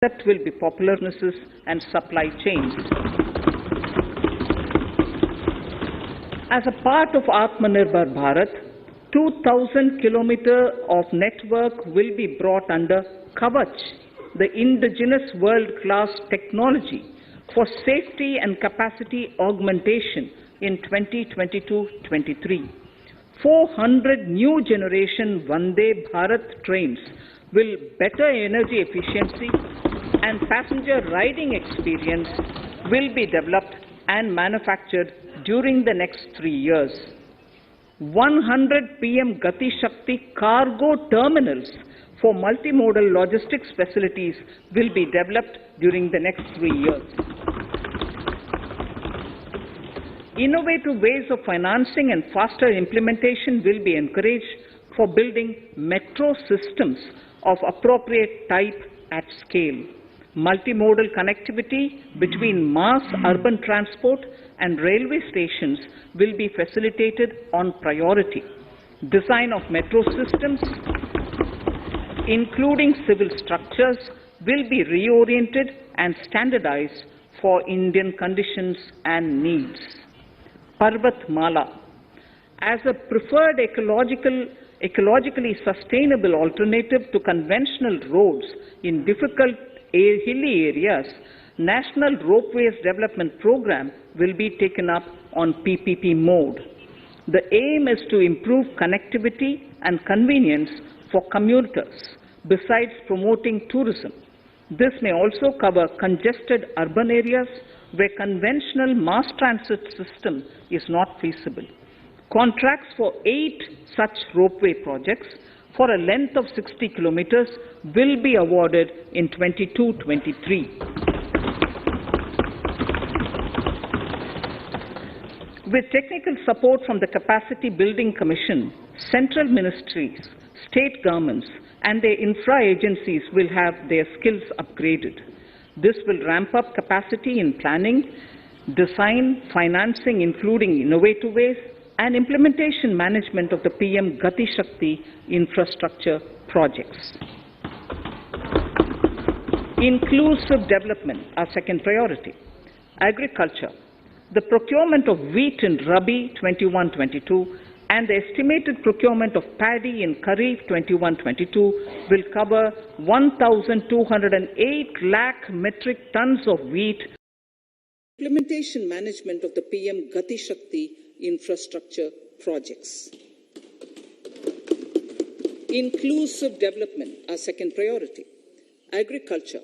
That will be popularnesses and supply chains. As a part of Atmanirbhar Bharat, 2,000 kilometers of network will be brought under Kavach, the indigenous world-class technology for safety and capacity augmentation in 2022-23. 400 new generation Vande Bharat trains will better energy efficiency and passenger riding experience will be developed and manufactured during the next 3 years. 100 PM Gati Shakti cargo terminals for multimodal logistics facilities will be developed during the next 3 years. Innovative ways of financing and faster implementation will be encouraged for building metro systems of appropriate type at scale. Multimodal connectivity between mass urban transport and railway stations will be facilitated on priority. Design of metro systems, including civil structures, will be reoriented and standardized for Indian conditions and needs. Parvat Mala. As a preferred ecologically sustainable alternative to conventional roads in difficult hilly areas, National Ropeways Development Program will be taken up on PPP mode. The aim is to improve connectivity and convenience for commuters, besides promoting tourism. This may also cover congested urban areas where conventional mass transit system is not feasible. Contracts for 8 such ropeway projects for a length of 60 kilometers will be awarded in 22-23. With technical support from the Capacity Building Commission, central ministries, state governments, and their infra agencies will have their skills upgraded. This will ramp up capacity in planning, design, financing, including innovative ways, and implementation management of the PM Gati Shakti infrastructure projects. Inclusive development, our second priority. Agriculture. The procurement of wheat in Rabi 21-22 and the estimated procurement of paddy in Kharif 21-22 will cover 1,208 lakh metric tons of wheat. Implementation management of the PM Gati Shakti infrastructure projects. Inclusive development, our second priority. Agriculture.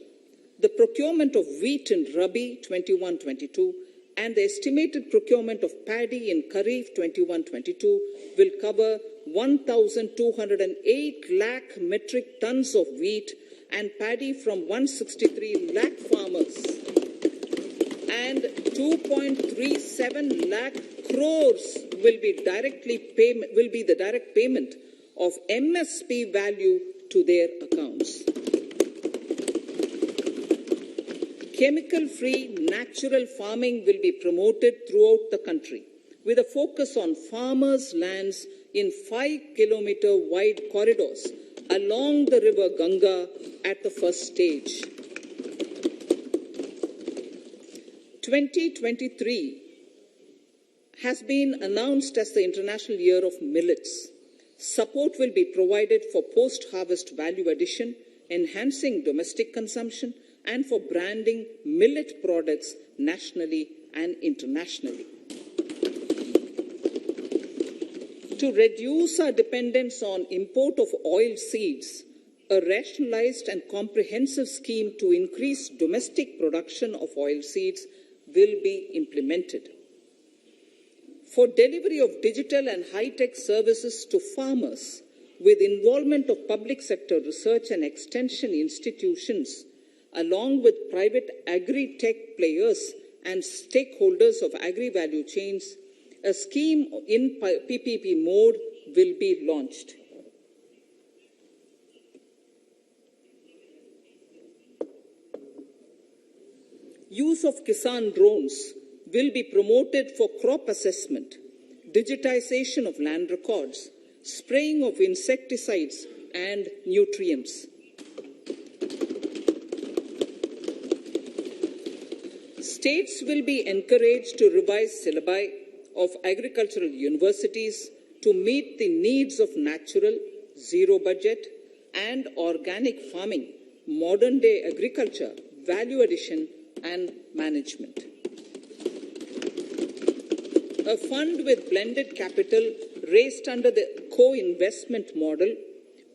The procurement of wheat in Rabi 21-22 and the estimated procurement of paddy in Kharif 21-22 will cover 1,208 lakh metric tons of wheat and paddy from 163 lakh farmers and 2.37 lakh crores will be the direct payment of MSP value to their accounts. Chemical-free natural farming will be promoted throughout the country with a focus on farmers' lands in 5-kilometer wide corridors along the river Ganga at the first stage. 2023 has been announced as the International Year of Millets. Support will be provided for post-harvest value addition, enhancing domestic consumption, and for branding millet products nationally and internationally. To reduce our dependence on import of oil seeds, a rationalized and comprehensive scheme to increase domestic production of oil seeds will be implemented. For delivery of digital and high-tech services to farmers with involvement of public sector research and extension institutions, along with private agri-tech players and stakeholders of agri-value chains, a scheme in PPP mode will be launched. Use of Kisan drones will be promoted for crop assessment, digitization of land records, spraying of insecticides and nutrients. States will be encouraged to revise syllabi of agricultural universities to meet the needs of natural, zero budget, and organic farming, modern day agriculture, value addition, and management. A fund with blended capital raised under the co-investment model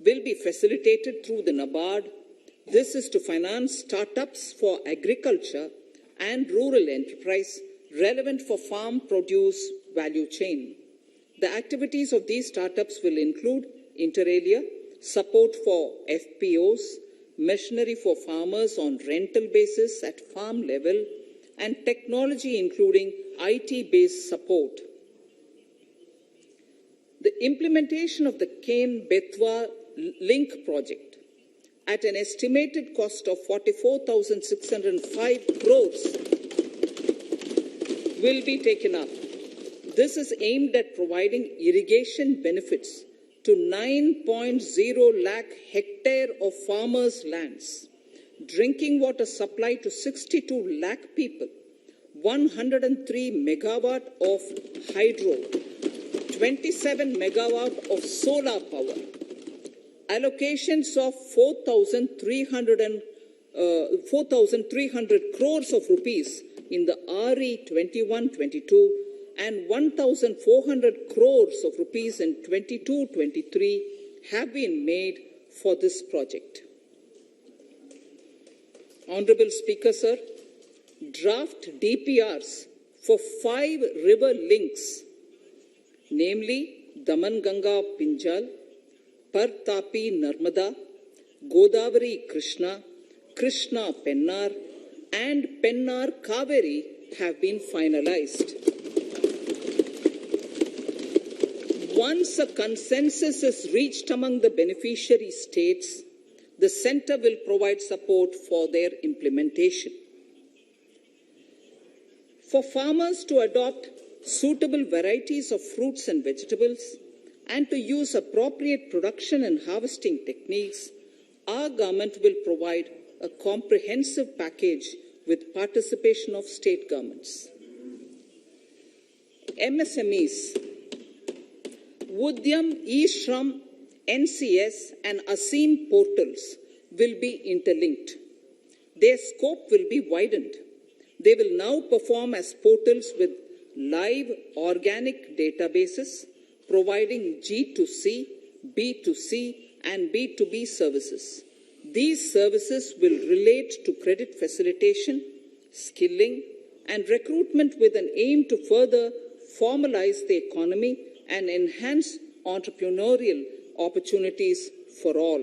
will be facilitated through the NABARD. This is to finance startups for agriculture and rural enterprise relevant for farm produce value chain. The activities of these startups will include, inter alia, support for FPOs, machinery for farmers on rental basis at farm level, and technology including IT-based support. The implementation of the Kane-Betwa link project at an estimated cost of 44,605 crores will be taken up. This is aimed at providing irrigation benefits to 9.0 lakh hectare of farmers' lands, drinking water supply to 62 lakh people, 103 megawatt of hydro, 27 megawatt of solar power, allocations of 4,300 crores of rupees in the RE 21-22 and 1,400 crores of rupees in 22-23 have been made for this project. Honorable Speaker, sir, draft DPRs for 5 river links, namely Daman-Ganga Pinjal, Par-Tapi Nirmala, Godavari Krishna, Krishna Pennar, and Pennar Kaveri have been finalized. Once a consensus is reached among the beneficiary states, the Centre will provide support for their implementation. For farmers to adopt suitable varieties of fruits and vegetables and to use appropriate production and harvesting techniques, our government will provide a comprehensive package with participation of state governments. MSMEs, Udyam, eShram, NCS and ASEEM portals will be interlinked. Their scope will be widened. They will now perform as portals with live organic databases, providing G2C, B2C, and B2B services. These services will relate to credit facilitation, skilling, and recruitment with an aim to further formalize the economy and enhance entrepreneurial opportunities for all.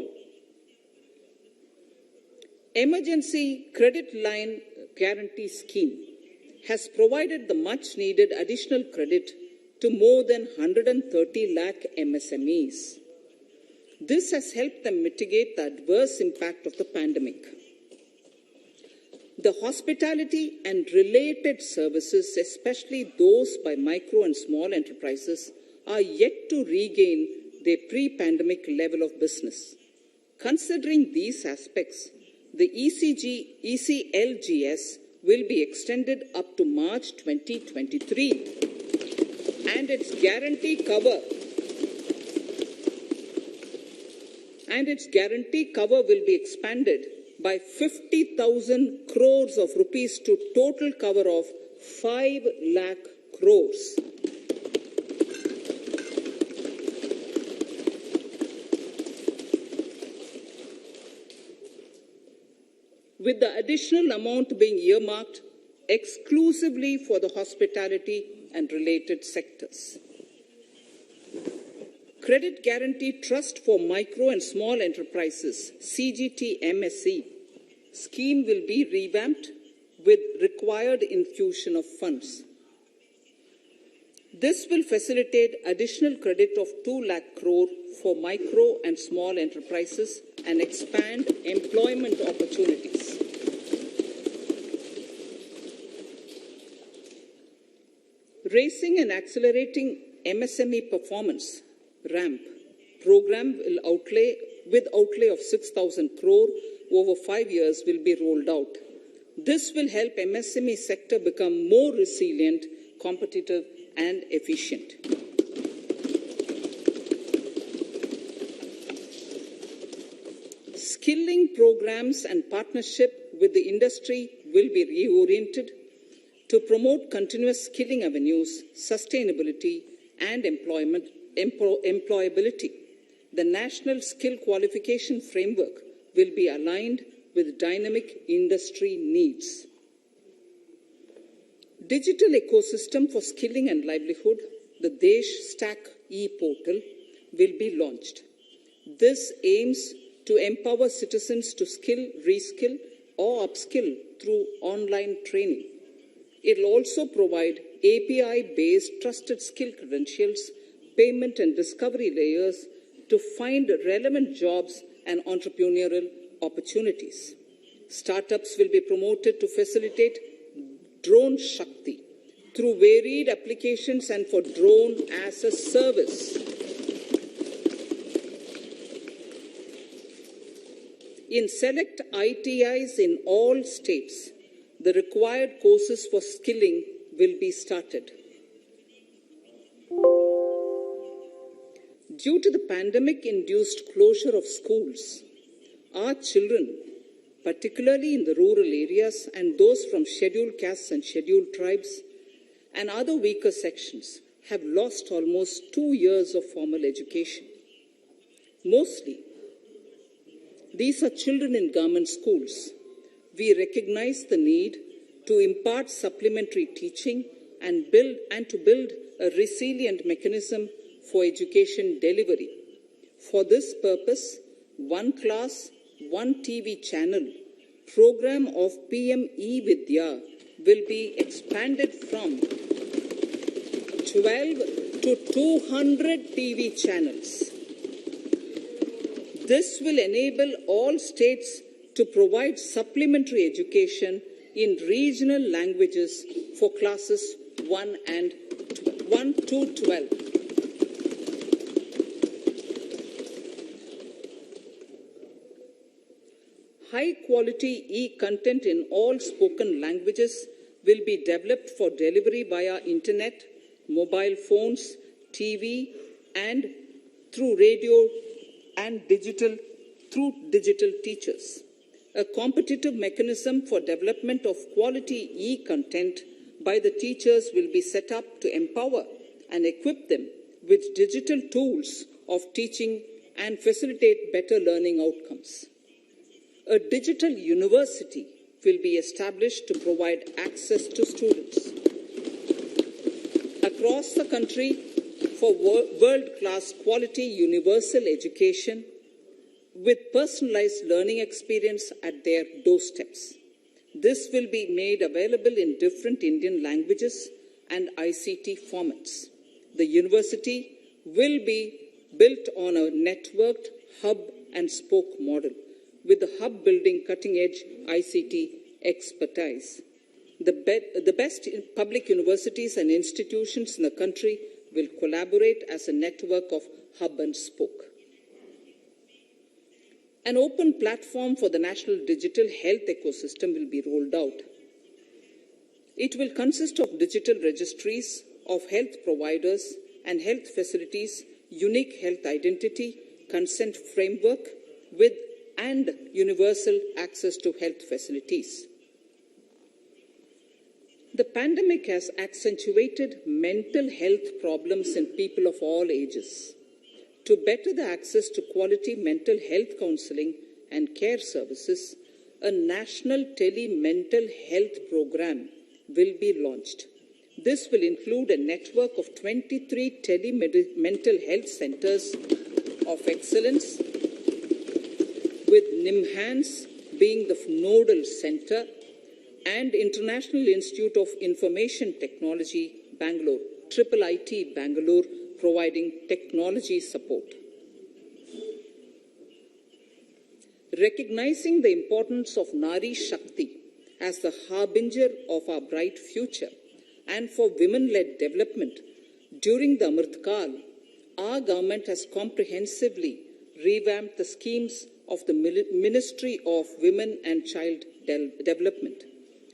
Emergency Credit Line Guarantee Scheme has provided the much-needed additional credit to more than 130 lakh MSMEs. This has helped them mitigate the adverse impact of the pandemic. The hospitality and related services, especially those by micro and small enterprises, are yet to regain their pre-pandemic level of business. Considering these aspects, the ECLGS will be extended up to March 2023, and its guarantee cover will be expanded by 50,000 crores of rupees to total cover of 5 lakh crores. With the additional amount being earmarked exclusively for the hospitality and related sectors. Credit Guarantee Trust for Micro and Small Enterprises, CGT-MSE, scheme will be revamped with required infusion of funds. This will facilitate additional credit of 2 lakh crore for micro and small enterprises and expand employment opportunities. Raising and accelerating MSME performance, RAMP, program will outlay of 6,000 crore over 5 years will be rolled out. This will help MSME sector become more resilient, competitive, and efficient. Skilling programs and partnership with the industry will be reoriented to promote continuous skilling avenues, sustainability, and employability. The National Skill Qualification Framework will be aligned with dynamic industry needs. Digital ecosystem for skilling and livelihood, the Desh Stack e-portal, will be launched. This aims to empower citizens to skill, reskill, or upskill through online training. It will also provide API-based trusted skill credentials, payment and discovery layers to find relevant jobs and entrepreneurial opportunities. Startups will be promoted to facilitate Drone Shakti through varied applications and for drone as a service. In select ITIs in all states, the required courses for skilling will be started. Due to the pandemic-induced closure of schools, our children, particularly in the rural areas and those from scheduled castes and scheduled tribes and other weaker sections, have lost almost 2 years of formal education. Mostly, these are children in government schools. We recognize the need to impart supplementary teaching and to build a resilient mechanism for education delivery. For this purpose, One Class, One TV channel program of PM E-Vidya will be expanded from 12 to 200 TV channels. This will enable all states to provide supplementary education in regional languages for classes 1 to 12. High-quality e-content in all spoken languages will be developed for delivery via internet, mobile phones, TV, and through radio and digital teachers. A competitive mechanism for development of quality e-content by the teachers will be set up to empower and equip them with digital tools of teaching and facilitate better learning outcomes. A digital university will be established to provide access to students across the country for world-class quality universal education with personalized learning experience at their doorsteps. This will be made available in different Indian languages and ICT formats. The university will be built on a networked hub and spoke model, with the hub building cutting-edge ICT expertise. The best public universities and institutions in the country will collaborate as a network of hub and spoke. An open platform for the national digital health ecosystem will be rolled out. It will consist of digital registries of health providers and health facilities, unique health identity, consent framework, and universal access to health facilities. The pandemic has accentuated mental health problems in people of all ages. To better the access to quality mental health counseling and care services, a national tele-mental health program will be launched. This will include a network of 23 tele-mental health centers of excellence, with NIMHANS being the nodal center and International Institute of Information Technology, Bangalore, IIIT Bangalore, providing technology support. Recognizing the importance of Nari Shakti as the harbinger of our bright future and for women-led development, during the Amritkal, our government has comprehensively revamped the schemes of the Ministry of Women and Child Development.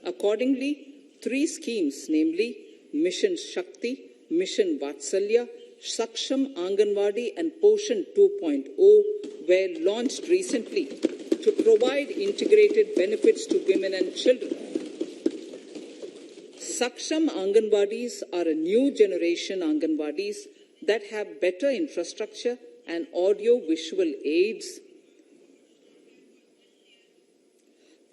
Accordingly, 3 schemes, namely Mission Shakti, Mission Vatsalya, Saksham Anganwadi and Poshan 2.0 were launched recently to provide integrated benefits to women and children. Saksham Anganwadis are a new generation Anganwadis that have better infrastructure and audio-visual aids,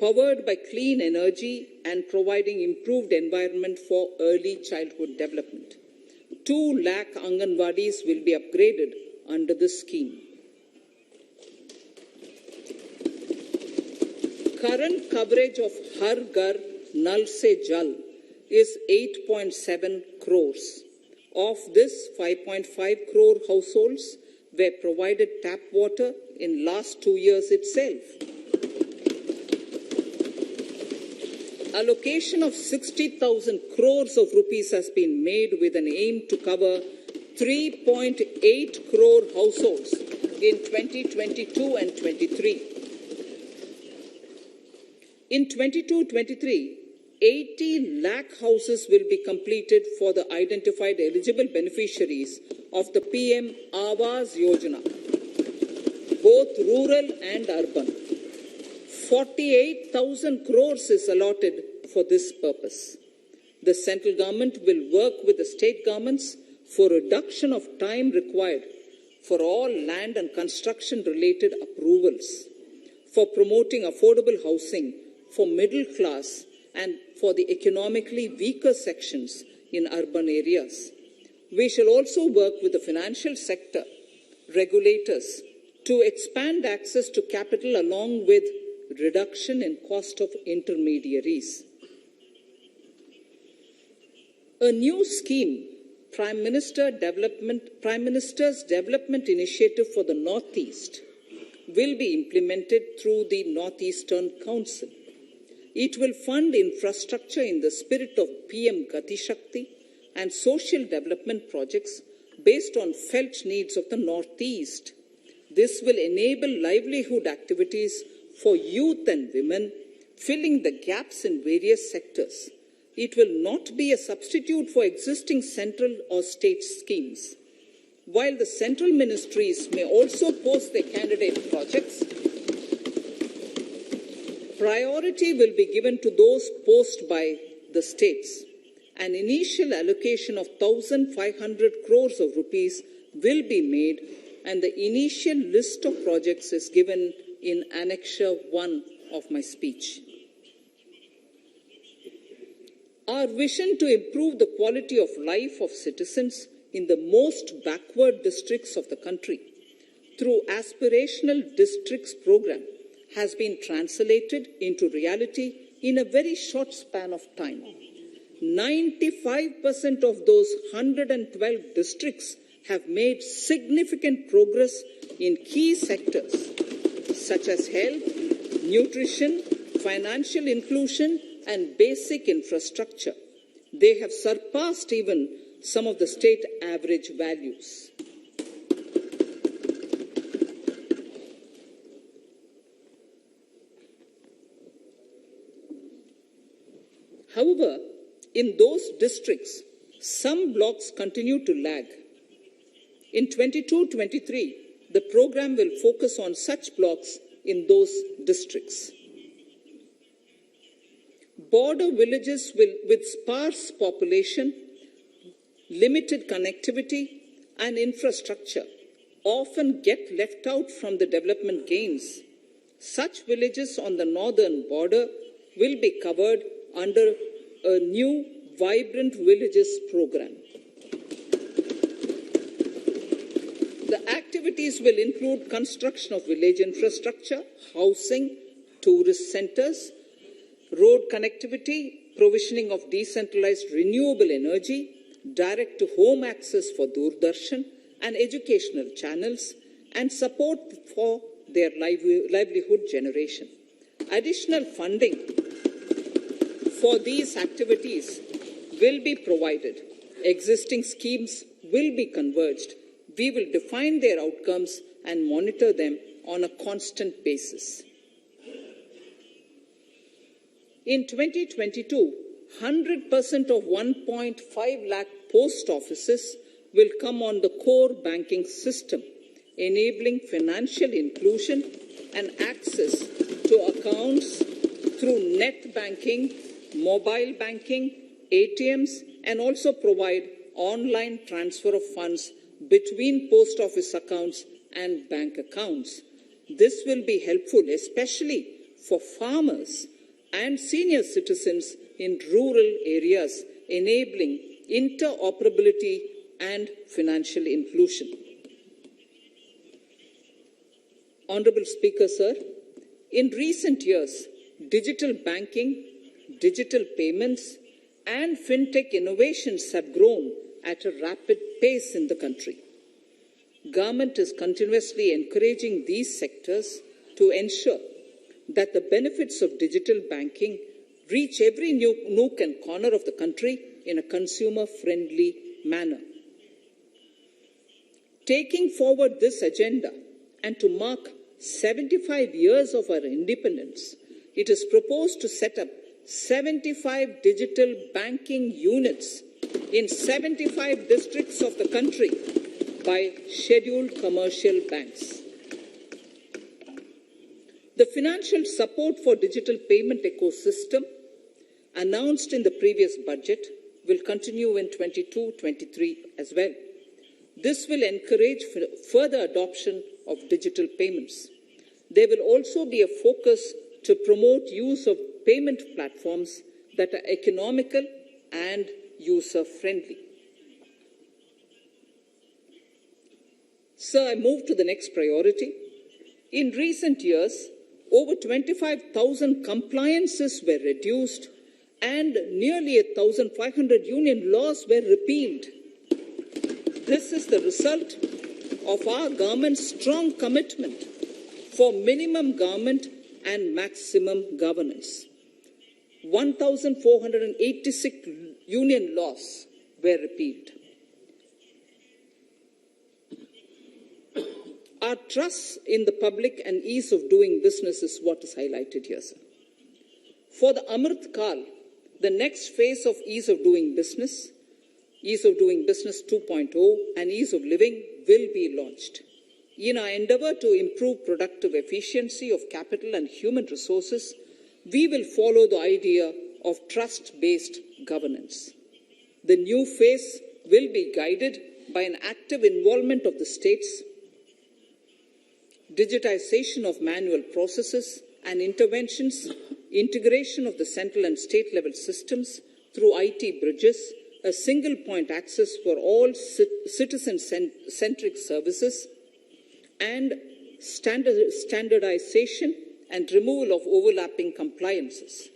powered by clean energy and providing improved environment for early childhood development. 2 lakh Anganwadis will be upgraded under this scheme. Current coverage of Har Ghar Nal Se Jal is 8.7 crores. Of this, 5.5 crore households were provided tap water in last 2 years itself. Allocation of 60,000 crores of rupees has been made with an aim to cover 3.8 crore households in 2022 and 23. In 22-23, 80 lakh houses will be completed for the identified eligible beneficiaries of the PM Awas Yojana, both rural and urban. 48,000 crores is allotted for this purpose. The central government will work with the state governments for reduction of time required for all land and construction related approvals, for promoting affordable housing for middle class and for the economically weaker sections in urban areas. We shall also work with the financial sector, regulators, to expand access to capital along with reduction in cost of intermediaries. A new scheme, Prime Minister's Development Initiative for the Northeast, will be implemented through the Northeastern Council. It will fund infrastructure in the spirit of PM Gati Shakti and social development projects based on felt needs of the Northeast. This will enable livelihood activities for youth and women, filling the gaps in various sectors. It will not be a substitute for existing central or state schemes. While the central ministries may also post their candidate projects, priority will be given to those posted by the states. An initial allocation of 1,500 crores of rupees will be made, and the initial list of projects is given in Annexure 1 of my speech. Our vision to improve the quality of life of citizens in the most backward districts of the country through Aspirational Districts program has been translated into reality in a very short span of time. 95% of those 112 districts have made significant progress in key sectors such as health, nutrition, financial inclusion, and basic infrastructure. They have surpassed even some of the state average values. However, in those districts, some blocks continue to lag. In 22-23, the program will focus on such blocks in those districts. Border villages with sparse population, limited connectivity, and infrastructure often get left out from the development gains. Such villages on the northern border will be covered under a new Vibrant Villages program. The activities will include construction of village infrastructure, housing, tourist centers, road connectivity, provisioning of decentralized renewable energy, direct-to-home access for Doordarshan and educational channels, and support for their livelihood generation. Additional funding for these activities will be provided. Existing schemes will be converged. We will define their outcomes and monitor them on a constant basis. In 2022, 100% of 1.5 lakh post offices will come on the core banking system, enabling financial inclusion and access to accounts through net banking, mobile banking, ATMs, and also provide online transfer of funds between post office accounts and bank accounts. This will be helpful, especially for farmers and senior citizens in rural areas, enabling interoperability and financial inclusion. Honorable Speaker, sir, in recent years, digital banking, digital payments, and fintech innovations have grown at a rapid pace in the country. Government is continuously encouraging these sectors to ensure that the benefits of digital banking reach every nook and corner of the country in a consumer-friendly manner. Taking forward this agenda and to mark 75 years of our independence, it is proposed to set up 75 digital banking units in 75 districts of the country by scheduled commercial banks. The financial support for digital payment ecosystem announced in the previous budget will continue in 22-23 as well. This will encourage further adoption of digital payments. There will also be a focus to promote use of payment platforms that are economical and user-friendly. Sir, I move to the next priority. In recent years, over 25,000 compliances were reduced and nearly 1,500 union laws were repealed. This is the result of our government's strong commitment for minimum government and maximum governance. 1,486 union laws were repealed. Our trust in the public and ease of doing business is what is highlighted here, sir. For the Amrit Kal, the next phase of ease of doing business 2.0 and ease of living will be launched. In our endeavor to improve productive efficiency of capital and human resources, we will follow the idea of trust-based governance. The new phase will be guided by an active involvement of the states, digitization of manual processes and interventions, integration of the central and state level systems through IT bridges, a single point access for all citizen-centric services, and standardization and removal of overlapping compliances.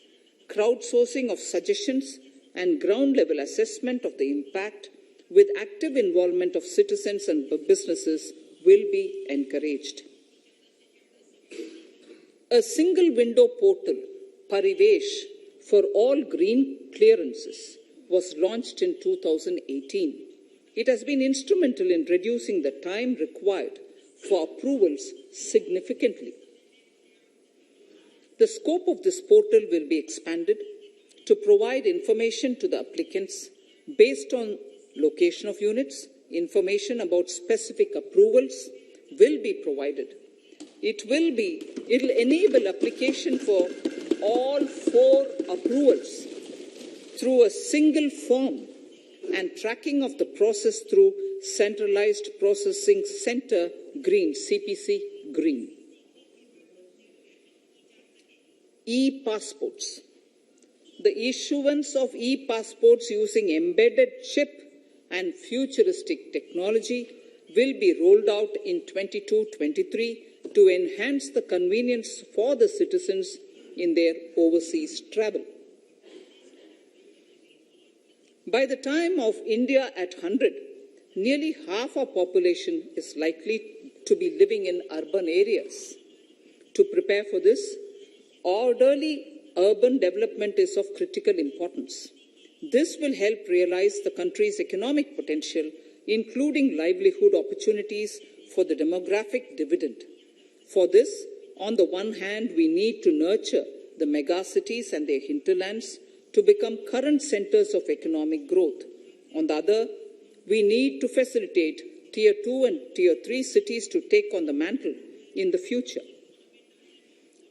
Crowdsourcing of suggestions and ground-level assessment of the impact with active involvement of citizens and businesses will be encouraged. A single window portal, Parivesh, for all green clearances was launched in 2018. It has been instrumental in reducing the time required for approvals significantly. The scope of this portal will be expanded to provide information to the applicants based on location of units. Information about specific approvals will be provided. It will enable application for all 4 approvals through a single form and tracking of the process through Centralized Processing Center Green, CPC Green. E-passports. The issuance of e-passports using embedded chip and futuristic technology will be rolled out in 22-23 to enhance the convenience for the citizens in their overseas travel. By the time of India at 100, nearly half our population is likely to be living in urban areas. To prepare for this, orderly urban development is of critical importance. This will help realize the country's economic potential, including livelihood opportunities for the demographic dividend. For this, on the one hand, we need to nurture the megacities and their hinterlands to become current centers of economic growth. On the other, we need to facilitate Tier 2 and Tier 3 cities to take on the mantle in the future.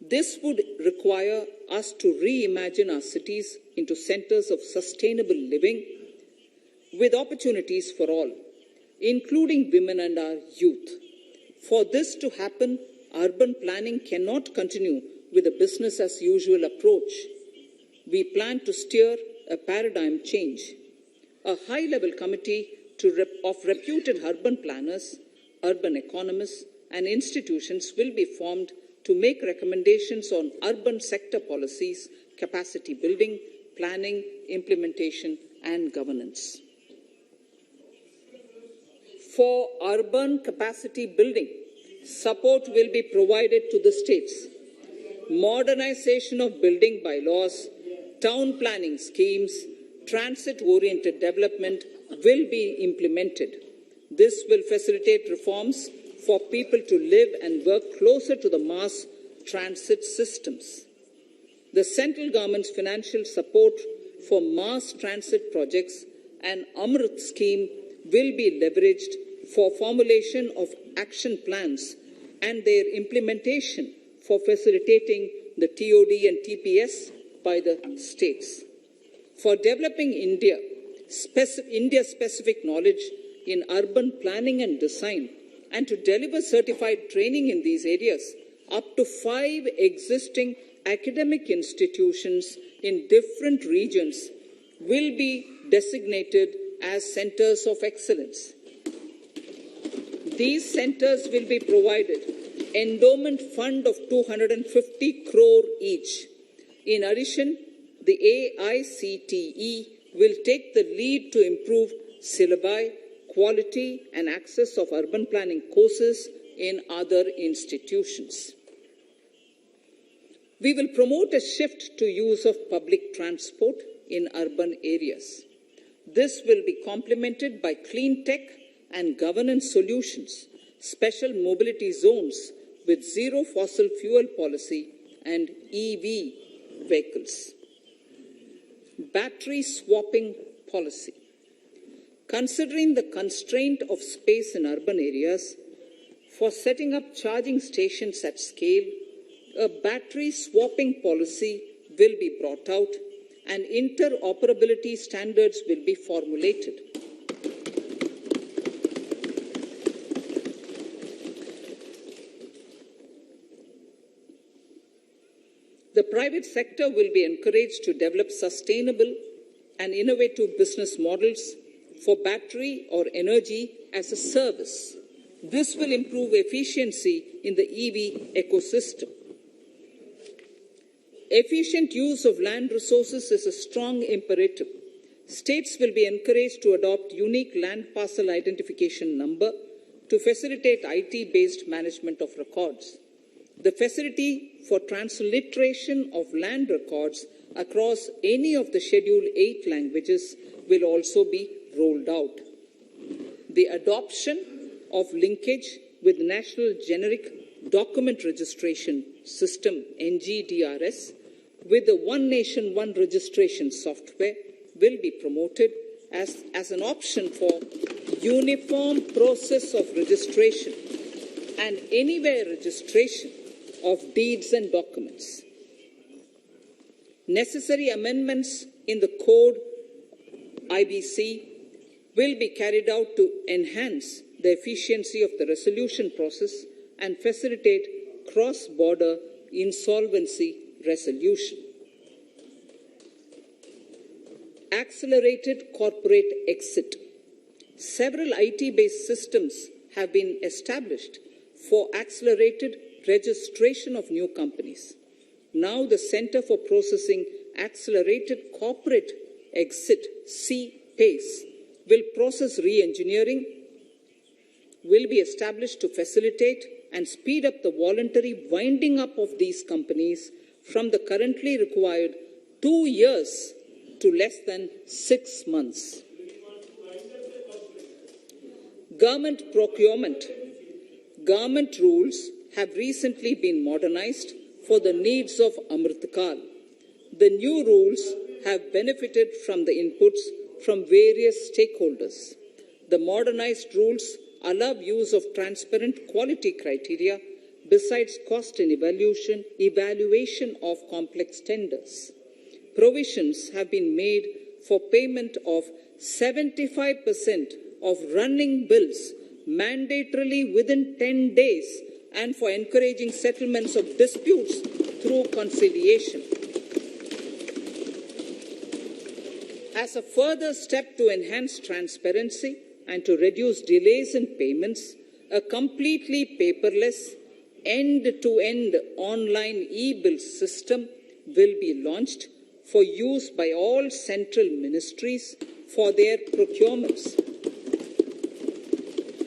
This would require us to reimagine our cities into centers of sustainable living with opportunities for all, including women and our youth. For this to happen, urban planning cannot continue with a business-as-usual approach. We plan to steer a paradigm change. A high-level committee of reputed urban planners, urban economists, and institutions will be formed to make recommendations on urban sector policies, capacity building, planning, implementation, and governance. For urban capacity building, support will be provided to the states. Modernization of building bylaws, town planning schemes, transit-oriented development will be implemented. This will facilitate reforms for people to live and work closer to the mass transit systems. The central government's financial support for mass transit projects and Amrit scheme will be leveraged for formulation of action plans and their implementation for facilitating the TOD and TPS by the states. For developing India-specific knowledge in urban planning and design, and to deliver certified training in these areas, up to 5 existing academic institutions in different regions will be designated as centers of excellence. These centers will be provided endowment fund of 250 crore each. In addition, the AICTE will take the lead to improve syllabi, quality and access of urban planning courses in other institutions. We will promote a shift to use of public transport in urban areas. This will be complemented by clean tech and governance solutions, special mobility zones with zero fossil fuel policy and EV vehicles. Battery swapping policy. Considering the constraint of space in urban areas, for setting up charging stations at scale, a battery swapping policy will be brought out and interoperability standards will be formulated. The private sector will be encouraged to develop sustainable and innovative business models for battery or energy as a service. This will improve efficiency in the EV ecosystem. Efficient use of land resources is a strong imperative. States will be encouraged to adopt unique land parcel identification number to facilitate IT-based management of records. The facility for transliteration of land records across any of the Schedule 8 languages will also be rolled out. The adoption of linkage with National Generic Document Registration System, NGDRS, with the One Nation, One Registration software will be promoted as an option for uniform process of registration and anywhere registration of deeds and documents. Necessary amendments in the code IBC will be carried out to enhance the efficiency of the resolution process and facilitate cross-border insolvency resolution. Accelerated corporate exit. Several IT-based systems have been established for accelerated registration of new companies. Now the Center for Processing Accelerated Corporate Exit, CPACE, will process re-engineering, will be established to facilitate and speed up the voluntary winding up of these companies from the currently required 2 years to less than 6 months. Government procurement. Government rules have recently been modernized for the needs of Amritkal. The new rules have benefited from the inputs from various stakeholders. The modernized rules allow use of transparent quality criteria besides cost and evaluation of complex tenders. Provisions have been made for payment of 75% of running bills mandatorily within 10 days and for encouraging settlements of disputes through conciliation. As a further step to enhance transparency and to reduce delays in payments, a completely paperless, end-to-end online e-bill system will be launched for use by all central ministries for their procurements.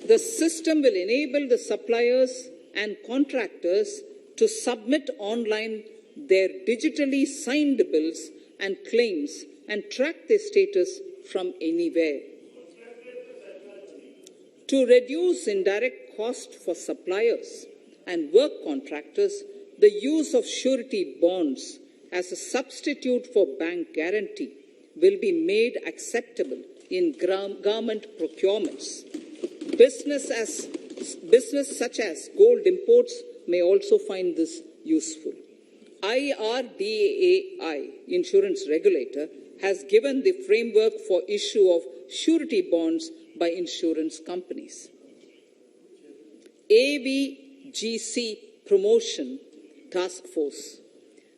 The system will enable the suppliers and contractors to submit online their digitally signed bills and claims and track their status from anywhere. To reduce indirect cost for suppliers and work contractors, the use of surety bonds as a substitute for bank guarantee will be made acceptable in government procurements. Business such as gold imports may also find this useful. IRDAI, insurance regulator, has given the framework for issue of surety bonds by insurance companies. AVGC Promotion Task Force.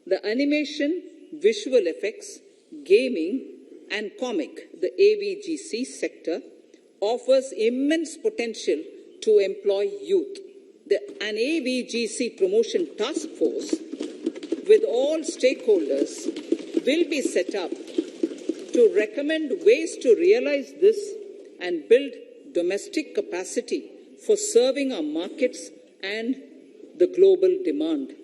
The animation, visual effects, gaming and comic, the AVGC sector, offers immense potential to employ youth. An AVGC Promotion Task Force with all stakeholders will be set up to recommend ways to realize this and build domestic capacity for serving our markets and the global demand.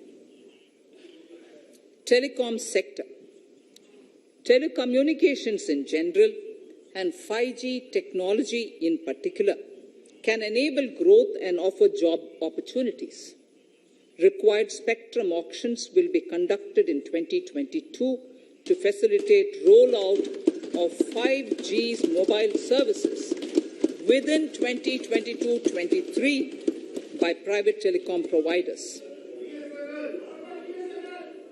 Telecom sector. Telecommunications in general and 5G technology in particular can enable growth and offer job opportunities. Required spectrum auctions will be conducted in 2022 to facilitate rollout of 5G's mobile services within 2022-23 by private telecom providers.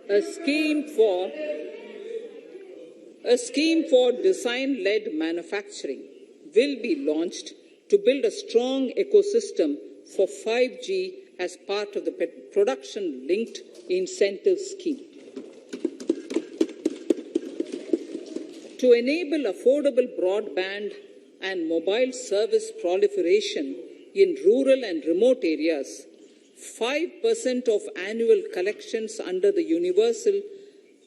A scheme for design-led manufacturing will be launched to build a strong ecosystem for 5G as part of the production-linked incentive scheme. To enable affordable broadband and mobile service proliferation in rural and remote areas, 5% of annual collections under the Universal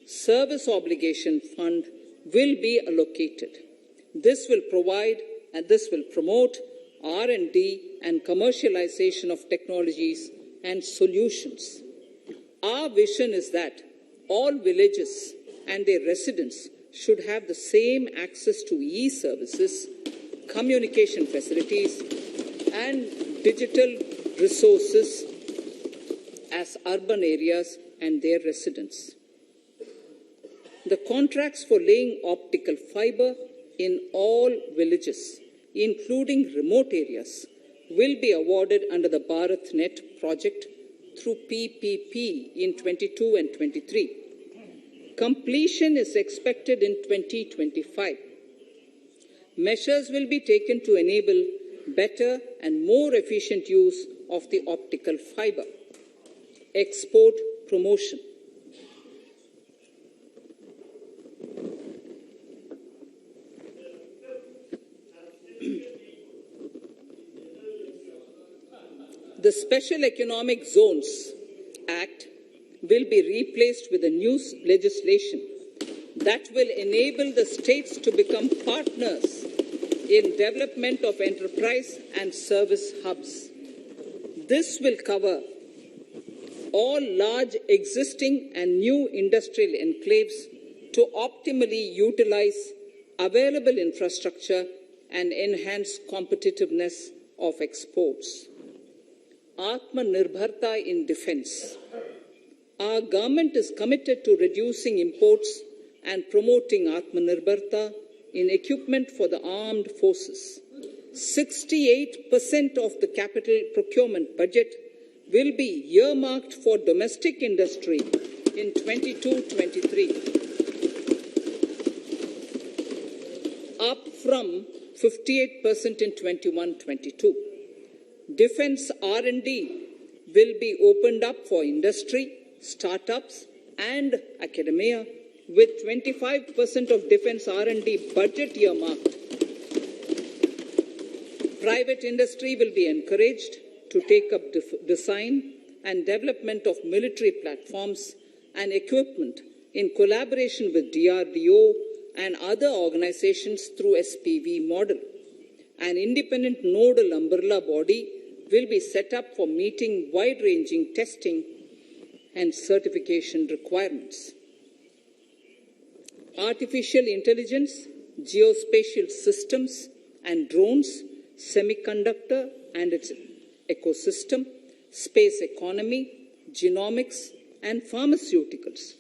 Service Obligation Fund will be allocated. This will promote R&D and commercialization of technologies and solutions. Our vision is that all villages and their residents should have the same access to e-services, communication facilities, and digital resources as urban areas and their residents. The contracts for laying optical fiber in all villages, including remote areas, will be awarded under the BharatNet project through PPP in 22 and 23. Completion is expected in 2025. Measures will be taken to enable better and more efficient use of the optical fiber. Export promotion. The Special Economic Zones Act will be replaced with a new legislation that will enable the states to become partners in development of enterprise and service hubs. This will cover all large existing and new industrial enclaves to optimally utilize available infrastructure and enhance competitiveness of exports. Atmanirbharta in defense. Our government is committed to reducing imports and promoting Atmanirbharta in equipment for the armed forces. 68% of the capital procurement budget will be earmarked for domestic industry in 22-23, up from 58% in 21-22. Defence R&D will be opened up for industry, startups and academia, with 25% of defence R&D budget earmarked. Private industry will be encouraged to take up design and development of military platforms and equipment in collaboration with DRDO and other organizations through SPV model. An independent nodal umbrella body will be set up for meeting wide-ranging testing and certification requirements. Artificial intelligence, geospatial systems and drones, semiconductor and its ecosystem, space economy, genomics and pharmaceuticals,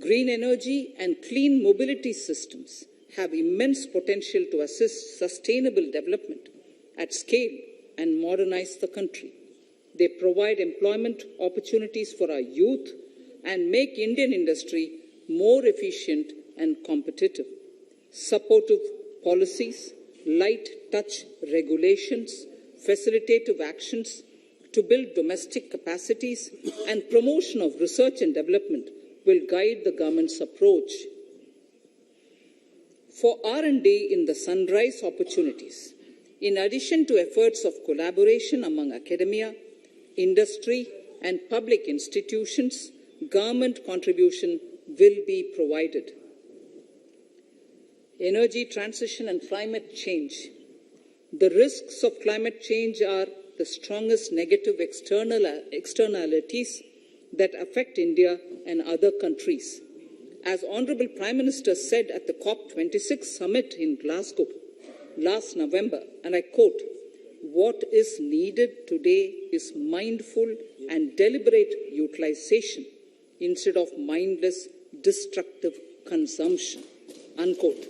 green energy and clean mobility systems have immense potential to assist sustainable development at scale and modernize the country. They provide employment opportunities for our youth and make Indian industry more efficient and competitive. Supportive policies, light touch regulations, facilitative actions to build domestic capacities and promotion of research and development will guide the government's approach. For R&D in the sunrise opportunities, in addition to efforts of collaboration among academia, industry and public institutions, government contribution will be provided. Energy transition and climate change. The risks of climate change are the strongest negative externalities that affect India and other countries. As Honourable Prime Minister said at the COP26 summit in Glasgow last November, and I quote, "What is needed today is mindful and deliberate utilization instead of mindless, destructive consumption," unquote.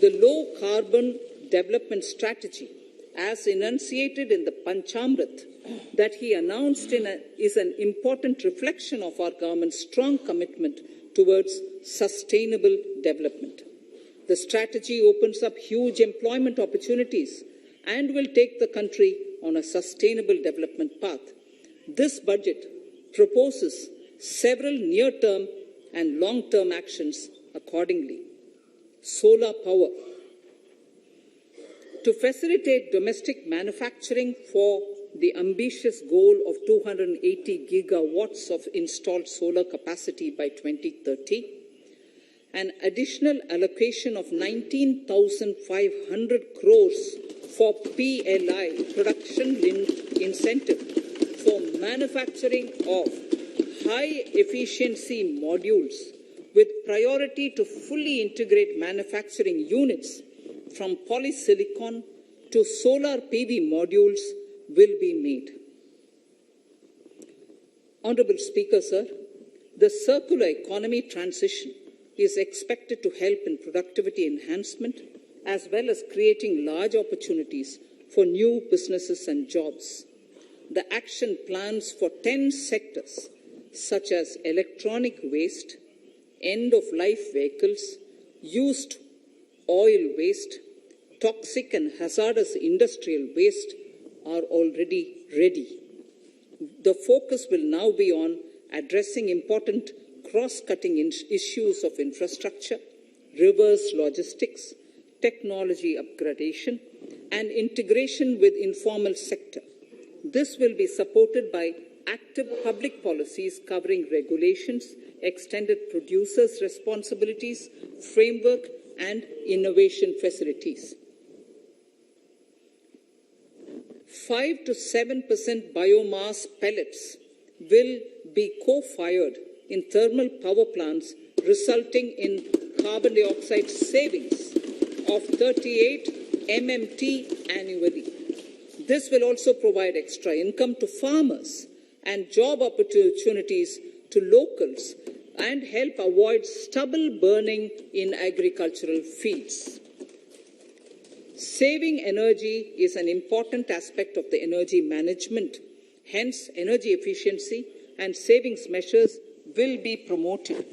The low-carbon development strategy, as enunciated in the Panchamrit that he announced is an important reflection of our government's strong commitment towards sustainable development. The strategy opens up huge employment opportunities and will take the country on a sustainable development path. This budget proposes several near-term and long-term actions accordingly. Solar power. To facilitate domestic manufacturing for the ambitious goal of 280 gigawatts of installed solar capacity by 2030, an additional allocation of 19,500 crores for PLI, production-linked incentive, for manufacturing of high-efficiency modules with priority to fully integrate manufacturing units from polysilicon to solar PV modules will be made. Honourable Speaker, sir, the circular economy transition is expected to help in productivity enhancement as well as creating large opportunities for new businesses and jobs. The action plans for 10 sectors such as electronic waste, end-of-life vehicles, used oil waste, toxic and hazardous industrial waste are already ready. The focus will now be on addressing important cross-cutting issues of infrastructure, reverse logistics, technology upgradation, and integration with informal sector. This will be supported by active public policies covering regulations, extended producers' responsibilities, framework, and innovation facilities. 5 to 7% biomass pellets will be co-fired in thermal power plants, resulting in carbon dioxide savings of 38 MMT annually. This will also provide extra income to farmers and job opportunities to locals and help avoid stubble burning in agricultural fields. Saving energy is an important aspect of the energy management. Hence, energy efficiency and savings measures will be promoted.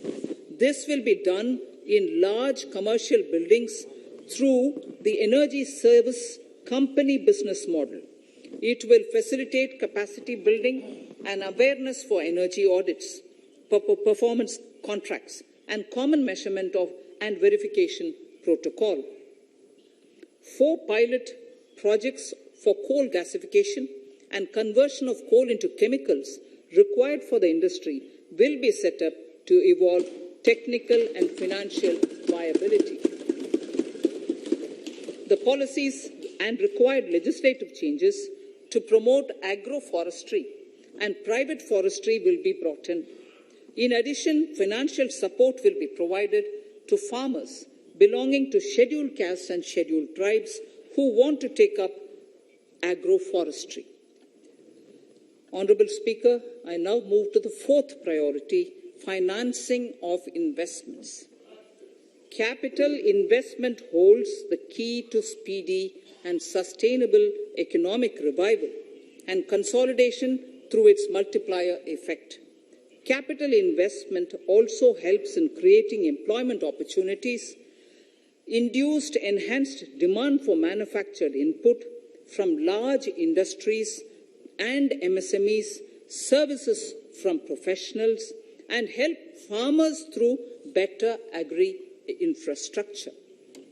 This will be done in large commercial buildings through the energy service company business model. It will facilitate capacity building and awareness for energy audits, performance contracts, and common measurement of and verification protocol. 4 pilot projects for coal gasification and conversion of coal into chemicals required for the industry will be set up to evolve technical and financial viability. The policies and required legislative changes to promote agroforestry and private forestry will be brought in. In addition, financial support will be provided to farmers belonging to scheduled castes and scheduled tribes who want to take up agroforestry. Honourable Speaker, I now move to the 4th priority, financing of investments. Capital investment holds the key to speedy and sustainable economic revival and consolidation through its multiplier effect. Capital investment also helps in creating employment opportunities, induced enhanced demand for manufactured input from large industries and MSMEs, services from professionals, and help farmers through better agri-infrastructure.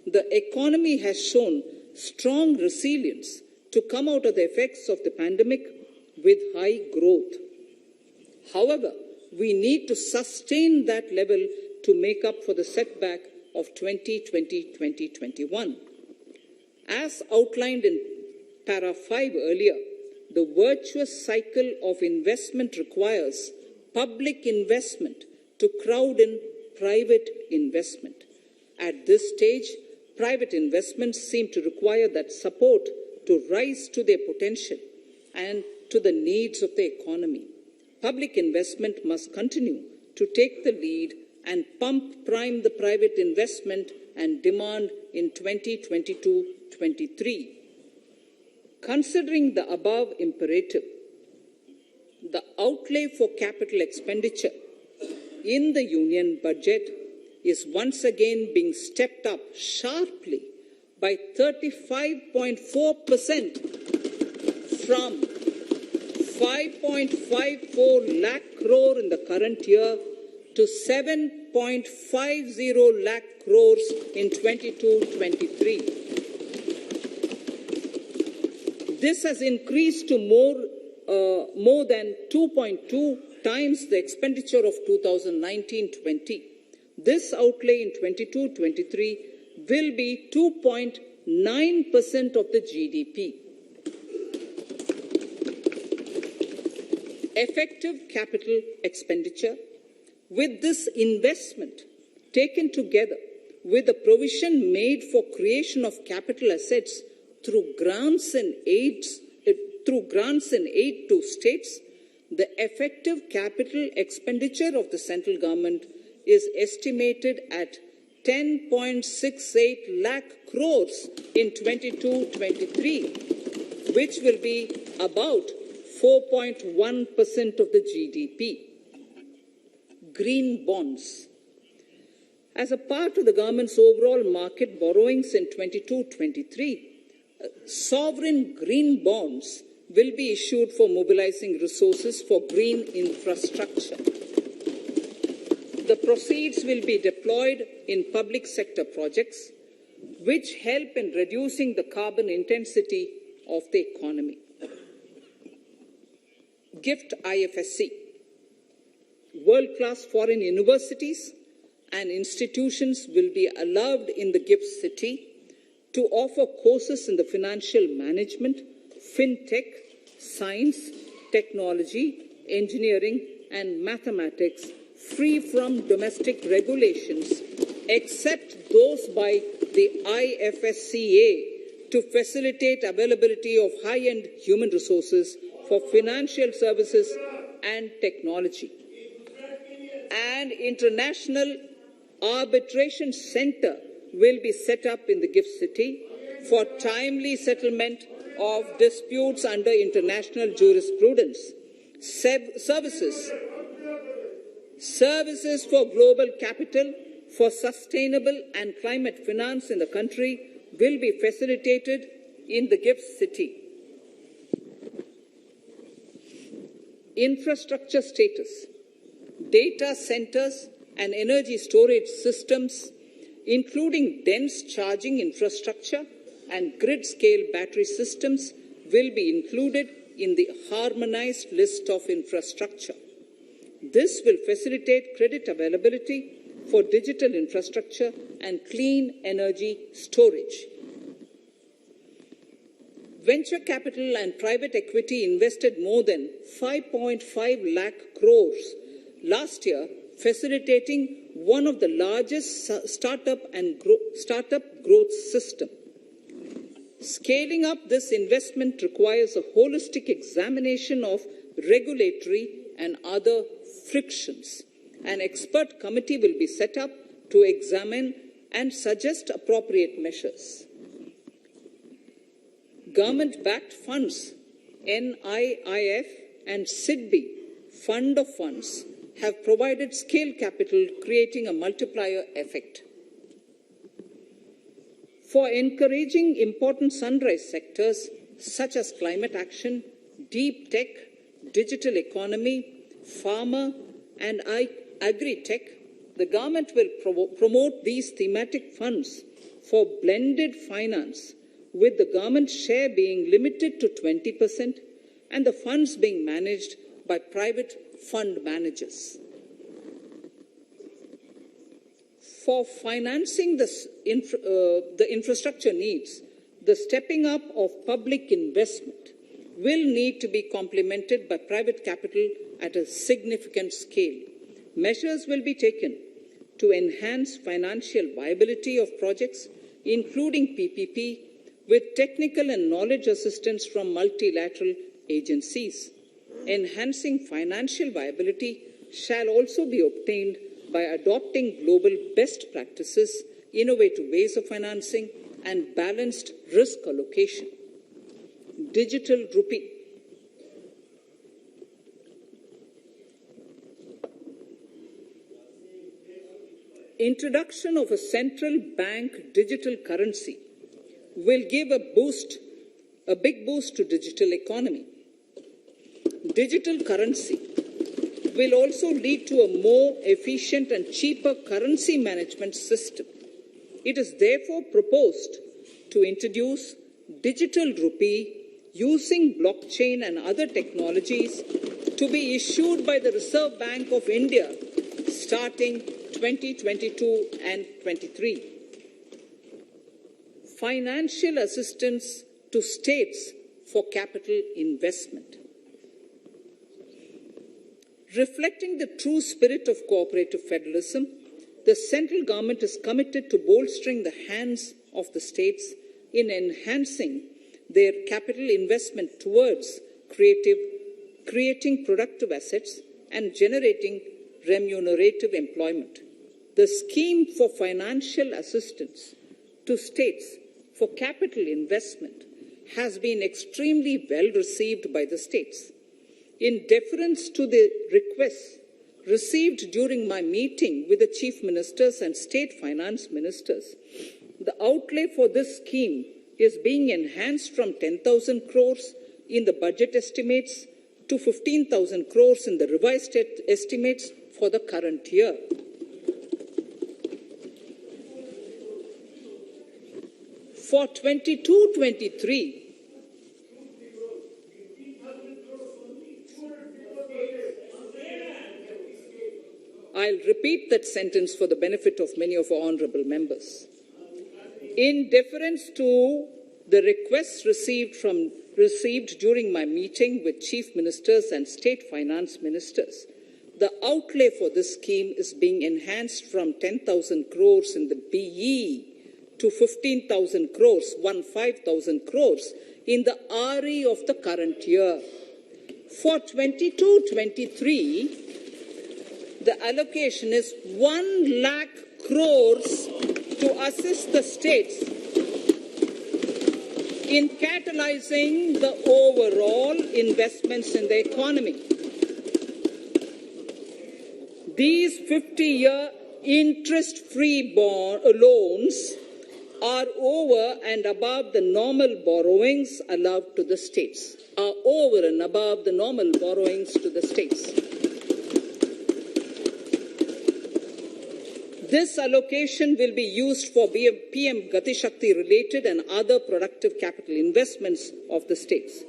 The economy has shown strong resilience to come out of the effects of the pandemic with high growth. However, we need to sustain that level to make up for the setback of 2020-2021. As outlined in para 5 earlier, the virtuous cycle of investment requires public investment to crowd in private investment. At this stage, private investments seem to require that support to rise to their potential and to the needs of the economy. Public investment must continue to take the lead and prime the private investment and demand in 2022-23. Considering the above imperative, the outlay for capital expenditure in the Union budget is once again being stepped up sharply by 35.4% from 5.54 lakh crore in the current year to 7.50 lakh crores in 22-23. This has increased to more than 2.2 times the expenditure of 2019-20. This outlay in 22-23 will be 2.9% of the GDP. Effective capital expenditure, with this investment taken together with the provision made for creation of capital assets through grants and aid to states, the effective capital expenditure of the central government is estimated at 10.68 lakh crores in 22-23, which will be about 4.1% of the GDP. Green bonds. As a part of the government's overall market borrowings in 22-23, sovereign green bonds will be issued for mobilizing resources for green infrastructure. The proceeds will be deployed in public sector projects which help in reducing the carbon intensity of the economy. Gift IFSC. World-class foreign universities and institutions will be allowed in the gift city to offer courses in the financial management, fintech, science, technology, engineering, and mathematics free from domestic regulations, except those by the IFSCA to facilitate availability of high-end human resources for financial services and Technology. An international arbitration center will be set up in the GIFT City for timely settlement of disputes under international jurisprudence. Services for global capital for sustainable and climate finance in the country will be facilitated in the GIFT City. Infrastructure status. Data centers and energy storage systems, including dense charging infrastructure and grid-scale battery systems, will be included in the harmonized list of infrastructure. This will facilitate credit availability for digital infrastructure and clean energy storage. Venture capital and private equity invested more than 5.5 lakh crores last year, facilitating one of the largest startup growth system. Scaling up this investment requires a holistic examination of regulatory and other frictions. An expert committee will be set up to examine and suggest appropriate measures. Government-backed funds, NIIF and SIDBI, Fund of Funds, have provided scale capital, creating a multiplier effect. For encouraging important sunrise sectors such as climate action, deep tech, digital economy, pharma, and agri-tech, the government will promote these thematic funds for blended finance, with the government share being limited to 20% and the funds being managed by private fund managers. For financing the infrastructure needs, the stepping up of public investment will need to be complemented by private capital at a significant scale. Measures will be taken to enhance financial viability of projects, including PPP, with technical and knowledge assistance from multilateral agencies. Enhancing financial viability shall also be obtained by adopting global best practices, innovative ways of financing, and balanced risk allocation. Digital rupee. Introduction of a central bank digital currency will give a big boost to digital economy. Digital currency will also lead to a more efficient and cheaper currency management system. It is therefore proposed to introduce digital rupee using blockchain and other technologies to be issued by the Reserve Bank of India starting 2022 and 23. Financial assistance to states for capital investment. Reflecting the true spirit of cooperative federalism, the central government is committed to bolstering the hands of the states in enhancing their capital investment towards creating productive assets and generating remunerative employment. The scheme for financial assistance to states for capital investment has been extremely well received by the states. In deference to the requests received during my meeting with the chief ministers and state finance ministers, the outlay for this scheme is being enhanced from 10,000 crores in the budget estimates to 15,000 crores in the revised estimates for the current year. For 22-23, I'll repeat that sentence for the benefit of many of our honourable members. In deference to the requests received during my meeting with chief ministers and state finance ministers, the outlay for this scheme is being enhanced from 10,000 crores in the BE to 15,000 crores, 15,000 crores in the RE of the current year. For 22-23, the allocation is 1 lakh crores to assist the states in catalyzing the overall investments in the economy. These 50-year interest-free loans are over and above the normal borrowings allowed to the states, This allocation will be used for PM Gati Shakti related and other productive capital investments of the states.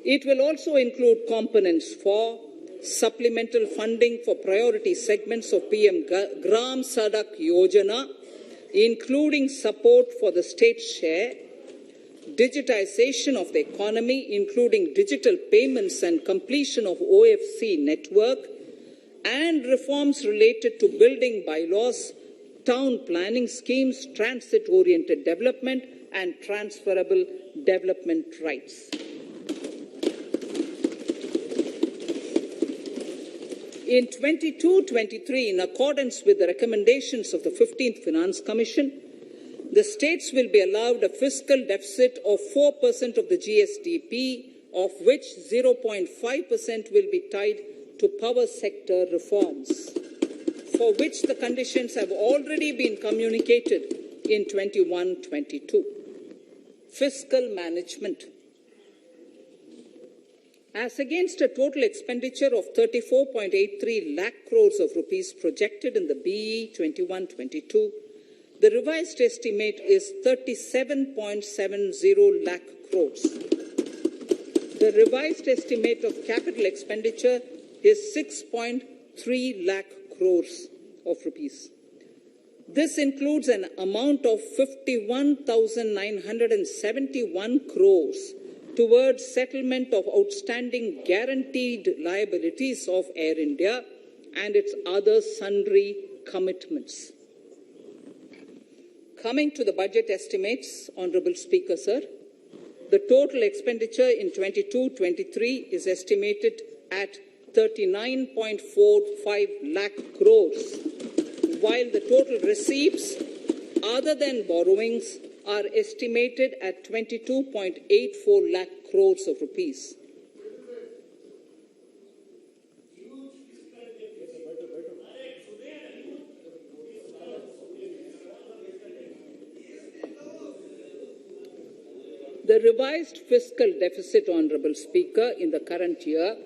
It will also include components for supplemental funding for priority segments of PM Gram Sadak Yojana, including support for the state share, digitization of the economy, including digital payments and completion of OFC network, and reforms related to building bylaws, town planning schemes, transit-oriented development, and transferable development rights. In 22-23, in accordance with the recommendations of the 15th Finance Commission, the states will be allowed a fiscal deficit of 4% of the GSDP, of which 0.5% will be tied to power sector reforms, for which the conditions have already been communicated in 21-22. Fiscal management. As against a total expenditure of 34.83 lakh crores of rupees projected in the BE 21-22, the revised estimate is 37.70 lakh crores. The revised estimate of capital expenditure is 6.3 lakh crores of rupees. This includes an amount of 51,971 crores towards settlement of outstanding guaranteed liabilities of Air India and its other sundry commitments. Coming to the budget estimates, Honourable Speaker, sir, the total expenditure in 22-23 is estimated at 39.45 lakh crores, while the total receipts other than borrowings are estimated at 22.84 lakh crores of rupees. The revised fiscal deficit, Honourable Speaker, in the current year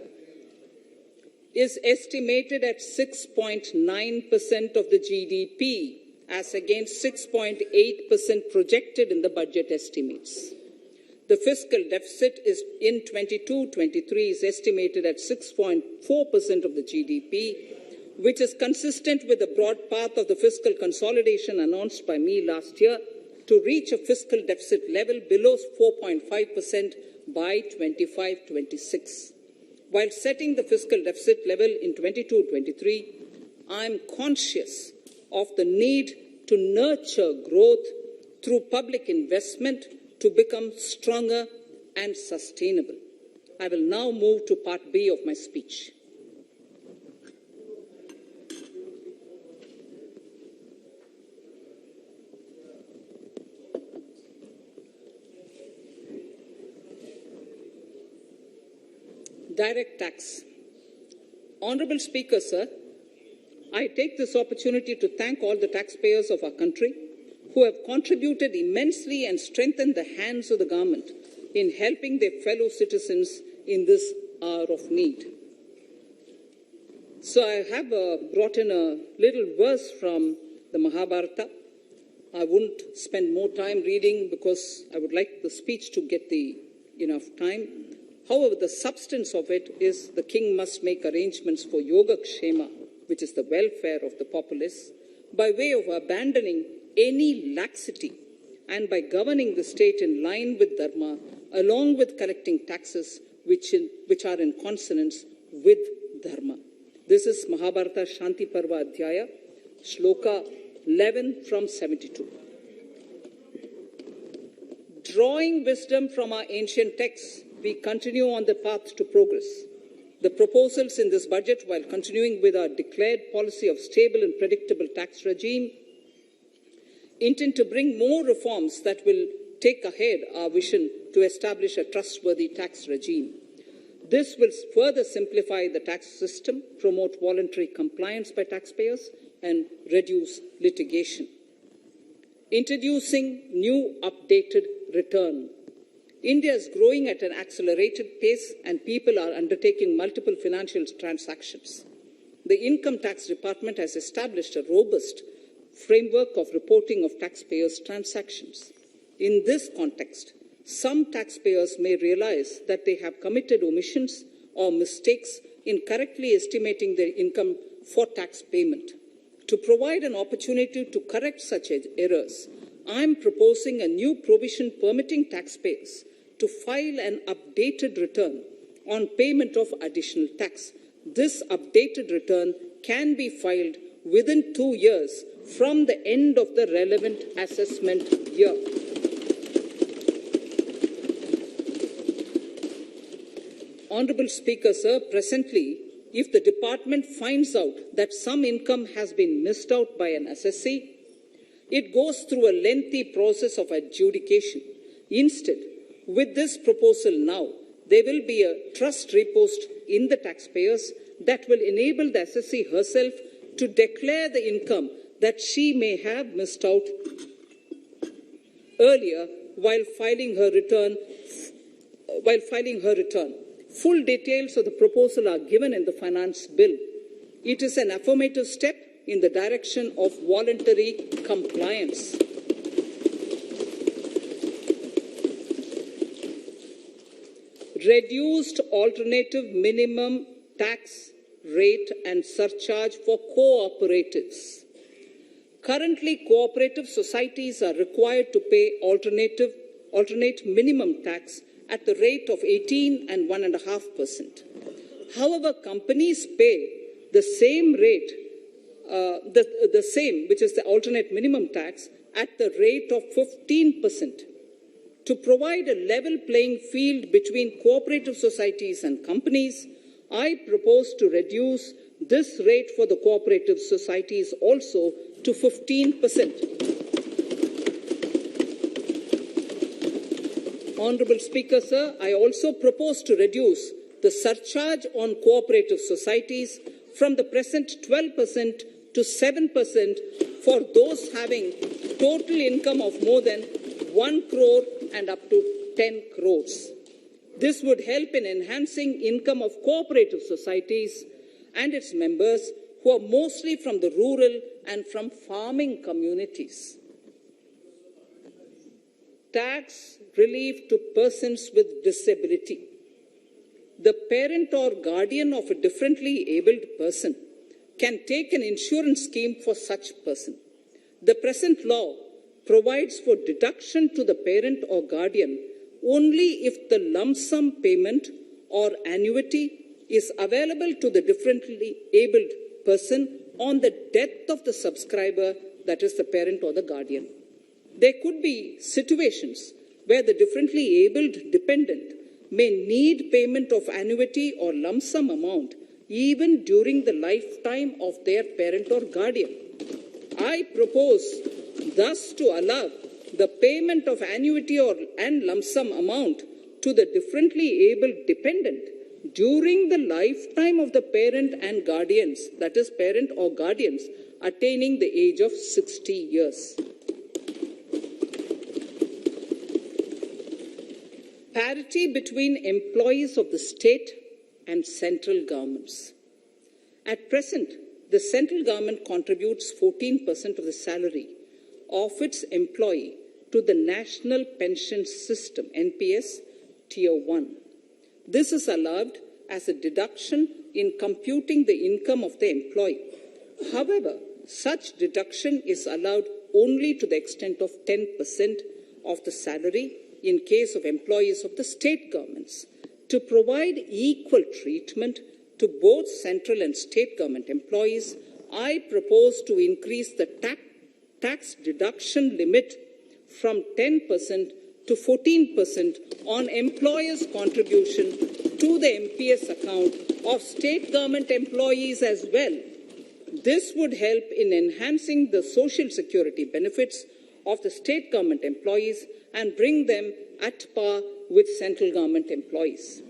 is estimated at 6.9% of the GDP, as against 6.8% projected in the budget estimates. The fiscal deficit is in 22-23 is estimated at 6.4% of the GDP, which is consistent with the broad path of the fiscal consolidation announced by me last year to reach a fiscal deficit level below 4.5% by 25-26. While setting the fiscal deficit level in 22-23, I am conscious of the need to nurture growth through public investment to become stronger and sustainable. I will now move to Part B of my speech. Direct tax. Honourable Speaker, sir, I take this opportunity to thank all the taxpayers of our country who have contributed immensely and strengthened the hands of the government in helping their fellow citizens in this hour of need. So I have brought in a little verse from the Mahabharata. I wouldn't spend more time reading because I would like the speech to get enough time. However, the substance of it is the king must make arrangements for yoga kshema, which is the welfare of the populace, by way of abandoning any laxity and by governing the state in line with dharma, along with collecting taxes which are in consonance with dharma. This is Mahabharata Shanti Parva Adhyaya, Shloka 11 from 72. Drawing wisdom from our ancient texts, we continue on the path to progress. The proposals in this budget, while continuing with our declared policy of stable and predictable tax regime, intend to bring more reforms that will take ahead our vision to establish a trustworthy tax regime. This will further simplify the tax system, promote voluntary compliance by taxpayers, and reduce litigation. Introducing new updated return. India is growing at an accelerated pace and people are undertaking multiple financial transactions. The Income Tax Department has established a robust framework of reporting of taxpayers' transactions. In this context, some taxpayers may realize that they have committed omissions or mistakes in correctly estimating their income for tax payment. To provide an opportunity to correct such errors, I am proposing a new provision permitting taxpayers to file an updated return on payment of additional tax. This updated return can be filed within 2 years from the end of the relevant assessment year. Honourable Speaker, sir, presently, if the department finds out that some income has been missed out by an assessee, it goes through a lengthy process of adjudication. Instead, with this proposal now, there will be a trust repost in the taxpayers that will enable the assessee herself to declare the income that she may have missed out earlier while filing her return. Full details of the proposal are given in the finance bill. It is an affirmative step in the direction of voluntary compliance. Reduced alternative minimum tax rate and surcharge for cooperatives. Currently, cooperative societies are required to pay alternate minimum tax at the rate of 18 and 1.5%. However, companies pay the same rate, which is the alternate minimum tax, at the rate of 15%. To provide a level playing field between cooperative societies and companies, I propose to reduce this rate for the cooperative societies also to 15%. Honourable Speaker, sir, I also propose to reduce the surcharge on cooperative societies from the present 12% to 7% for those having total income of more than 1 crore and up to 10 crores. This would help in enhancing income of cooperative societies and its members who are mostly from the rural and from farming communities. Tax relief to persons with disability. The parent or guardian of a differently abled person can take an insurance scheme for such person. The present law provides for deduction to the parent or guardian only if the lump sum payment or annuity is available to the differently abled person on the death of the subscriber, that is the parent or the guardian. There could be situations where the differently abled dependent may need payment of annuity or lump sum amount even during the lifetime of their parent or guardian. I propose thus to allow the payment of annuity and lump sum amount to the differently abled dependent during the lifetime of the parent and guardians, that is parent or guardians, attaining the age of 60 years. Parity between employees of the state and central governments. At present, the central government contributes 14% of the salary of its employee to the National Pension System, NPS, Tier 1. This is allowed as a deduction in computing the income of the employee. However, such deduction is allowed only to the extent of 10% of the salary in case of employees of the state governments. To provide equal treatment to both central and state government employees, I propose to increase the tax deduction limit from 10% to 14% on employers' contribution to the MPS account of state government employees as well. This would help in enhancing the social security benefits of the state government employees and bring them at par with central government employees.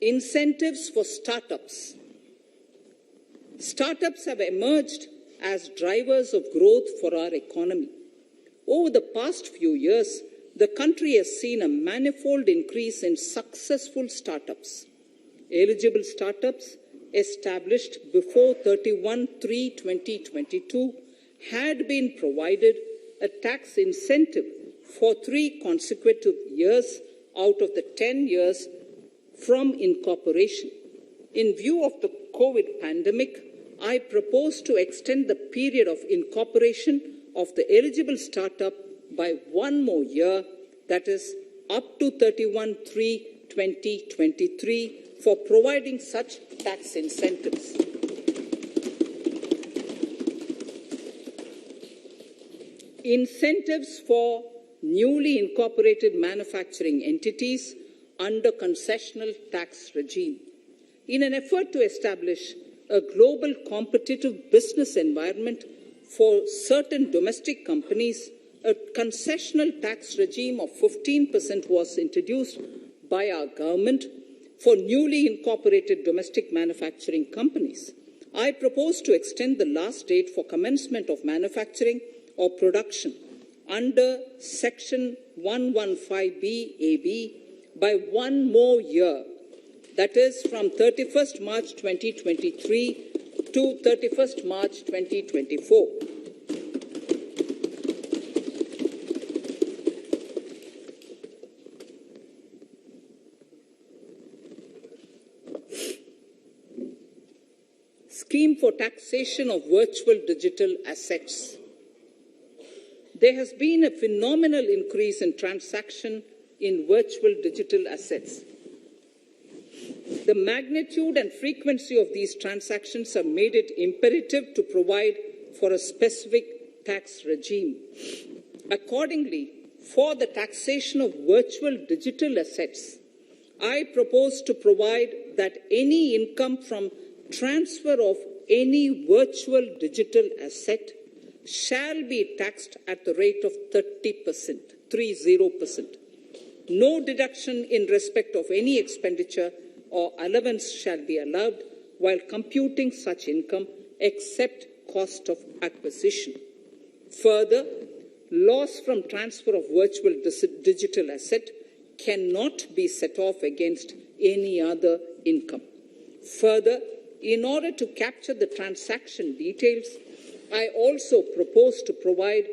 Incentives for startups. Startups have emerged as drivers of growth for our economy. Over the past few years, the country has seen a manifold increase in successful startups. Eligible startups established before 31/3/2022 had been provided a tax incentive for 3 consecutive years out of the 10 years from incorporation. In view of the COVID pandemic, I propose to extend the period of incorporation of the eligible startup by 1 more year, that is up to 31/3/2023, for providing such tax incentives. Incentives for newly incorporated manufacturing entities under concessional tax regime. In an effort to establish a global competitive business environment for certain domestic companies, a concessional tax regime of 15% was introduced by our government for newly incorporated domestic manufacturing companies. I propose to extend the last date for commencement of manufacturing or production under Section 115B(ab) by 1 more year, that is from 31st March 2023 to 31st March 2024. Scheme for taxation of virtual digital assets. There has been a phenomenal increase in transaction in virtual digital assets. The magnitude and frequency of these transactions have made it imperative to provide for a specific tax regime. Accordingly, for the taxation of virtual digital assets, I propose to provide that any income from transfer of any virtual digital asset shall be taxed at the rate of 30%, 30%. No deduction in respect of any expenditure or allowance shall be allowed while computing such income except cost of acquisition. Further, loss from transfer of virtual digital asset cannot be set off against any other income. Further, in order to capture the transaction details, I also propose to provide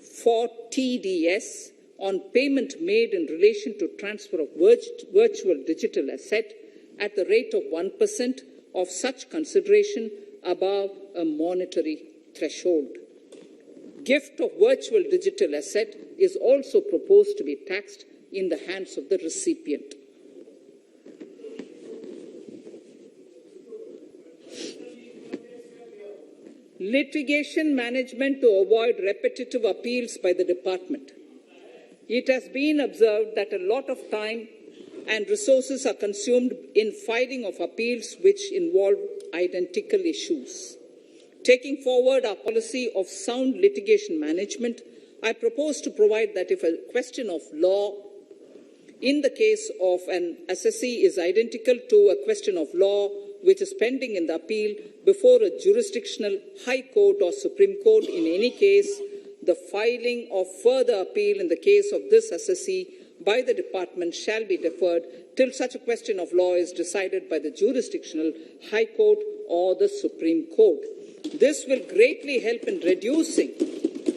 for TDS on payment made in relation to transfer of virtual digital asset at the rate of 1% of such consideration above a monetary threshold. Gift of virtual digital asset is also proposed to be taxed in the hands of the recipient. Litigation management to avoid repetitive appeals by the department. It has been observed that a lot of time and resources are consumed in filing of appeals which involve identical issues. Taking forward our policy of sound litigation management, I propose to provide that if a question of law in the case of an assessee is identical to a question of law which is pending in the appeal before a jurisdictional high court or Supreme Court, in any case, the filing of further appeal in the case of this assessee by the department shall be deferred till such a question of law is decided by the jurisdictional high court or the Supreme Court. This will greatly help in reducing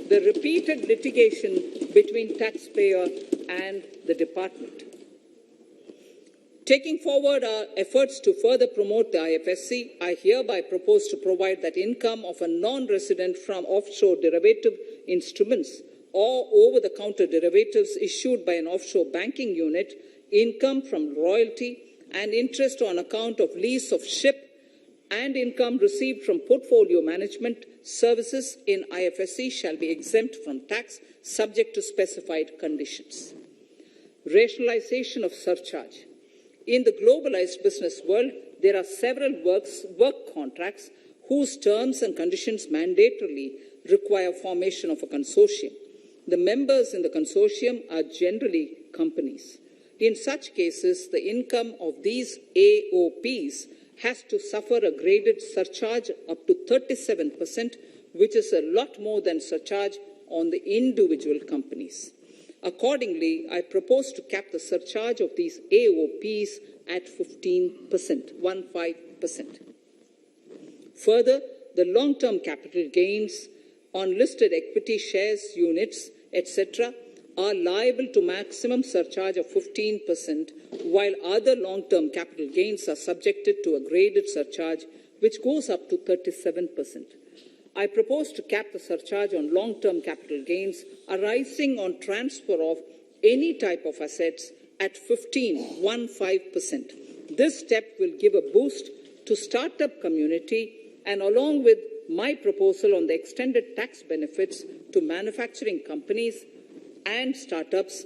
the repeated litigation between taxpayer and the department. Taking forward our efforts to further promote the IFSC, I hereby propose to provide that income of a non-resident from offshore derivative instruments or over-the-counter derivatives issued by an offshore banking unit, income from royalty and interest on account of lease of ship, and income received from portfolio management services in IFSC shall be exempt from tax subject to specified conditions. Rationalization of surcharge. In the globalized business world, there are several work contracts whose terms and conditions mandatorily require formation of a consortium. The members in the consortium are generally companies. In such cases, the income of these AOPs has to suffer a graded surcharge up to 37%, which is a lot more than surcharge on the individual companies. Accordingly, I propose to cap the surcharge of these AOPs at 15%, 15%. Further, the long-term capital gains on listed equity shares, units, etc., are liable to maximum surcharge of 15%, while other long-term capital gains are subjected to a graded surcharge, which goes up to 37%. I propose to cap the surcharge on long-term capital gains arising on transfer of any type of assets at 15%. This step will give a boost to startup community, and along with my proposal on the extended tax benefits to manufacturing companies and startups,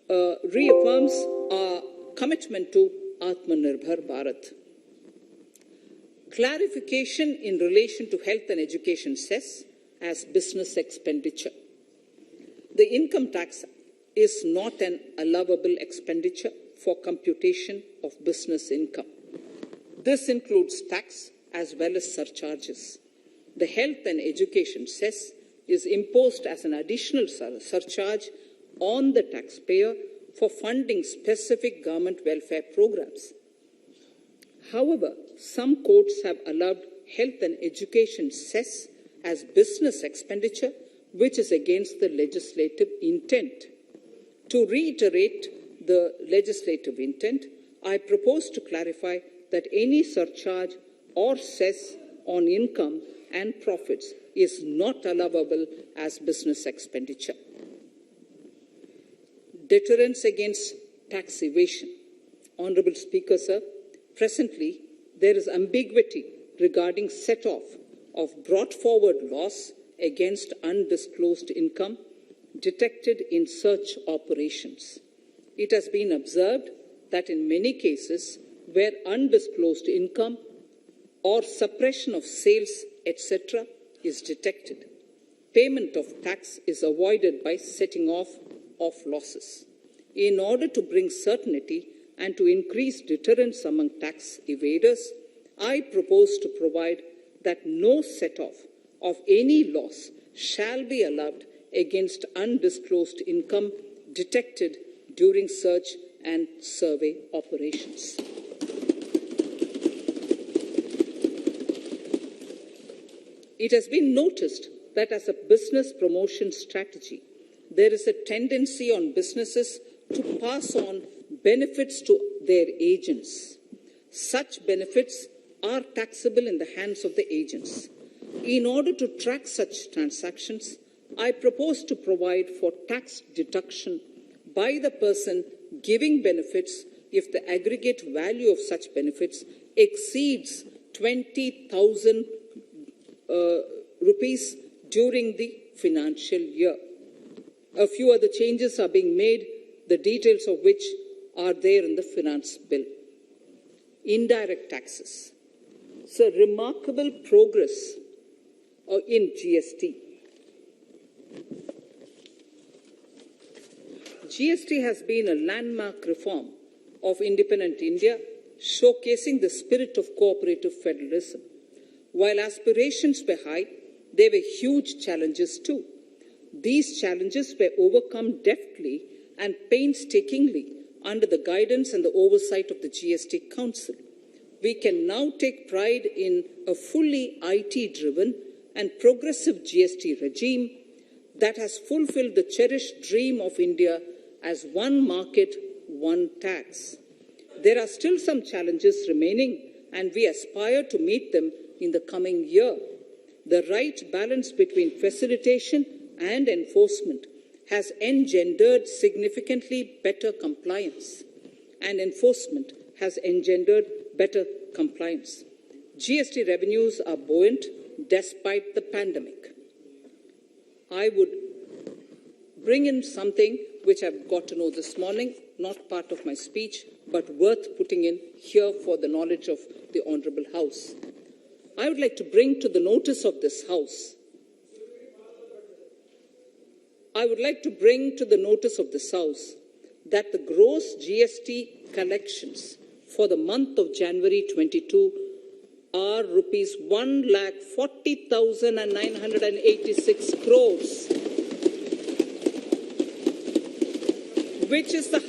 reaffirms our commitment to Atmanirbhar Bharat. Clarification in relation to health and education cess as business expenditure. The income tax is not an allowable expenditure for computation of business income. This includes tax as well as surcharges. The health and education cess is imposed as an additional surcharge on the taxpayer for funding specific government welfare programs. However, some courts have allowed health and education cess as business expenditure, which is against the legislative intent. To reiterate the legislative intent, I propose to clarify that any surcharge or cess on income and profits is not allowable as business expenditure. Deterrence against tax evasion. Honourable Speaker, sir, presently there is ambiguity regarding set-off of brought forward loss against undisclosed income detected in search operations. It has been observed that in many cases where undisclosed income or suppression of sales, etc., is detected, payment of tax is avoided by setting off of losses. In order to bring certainty and to increase deterrence among tax evaders, I propose to provide that no set-off of any loss shall be allowed against undisclosed income detected during search and survey operations. It has been noticed that as a business promotion strategy, there is a tendency on businesses to pass on benefits to their agents. Such benefits are taxable in the hands of the agents. In order to track such transactions, I propose to provide for tax deduction by the person giving benefits if the aggregate value of such benefits exceeds 20,000 rupees during the financial year. A few other changes are being made, the details of which are there in the finance bill. Indirect taxes. So remarkable progress in GST. GST has been a landmark reform of independent India, showcasing the spirit of cooperative federalism. While aspirations were high, there were huge challenges too. These challenges were overcome deftly and painstakingly under the guidance and the oversight of the GST Council. We can now take pride in a fully IT-driven and progressive GST regime that has fulfilled the cherished dream of India as one market, one tax. There are still some challenges remaining, and we aspire to meet them in the coming year. The right balance between facilitation and enforcement has engendered significantly better compliance, and enforcement has engendered better compliance. GST revenues are buoyant despite the pandemic. I would bring in something which I've got to know this morning, not part of my speech, but worth putting in here for the knowledge of the Honourable House. I would like to bring to the notice of this House that the gross GST collections for the month of January 22 are rupees 1,40,986 crores, which is the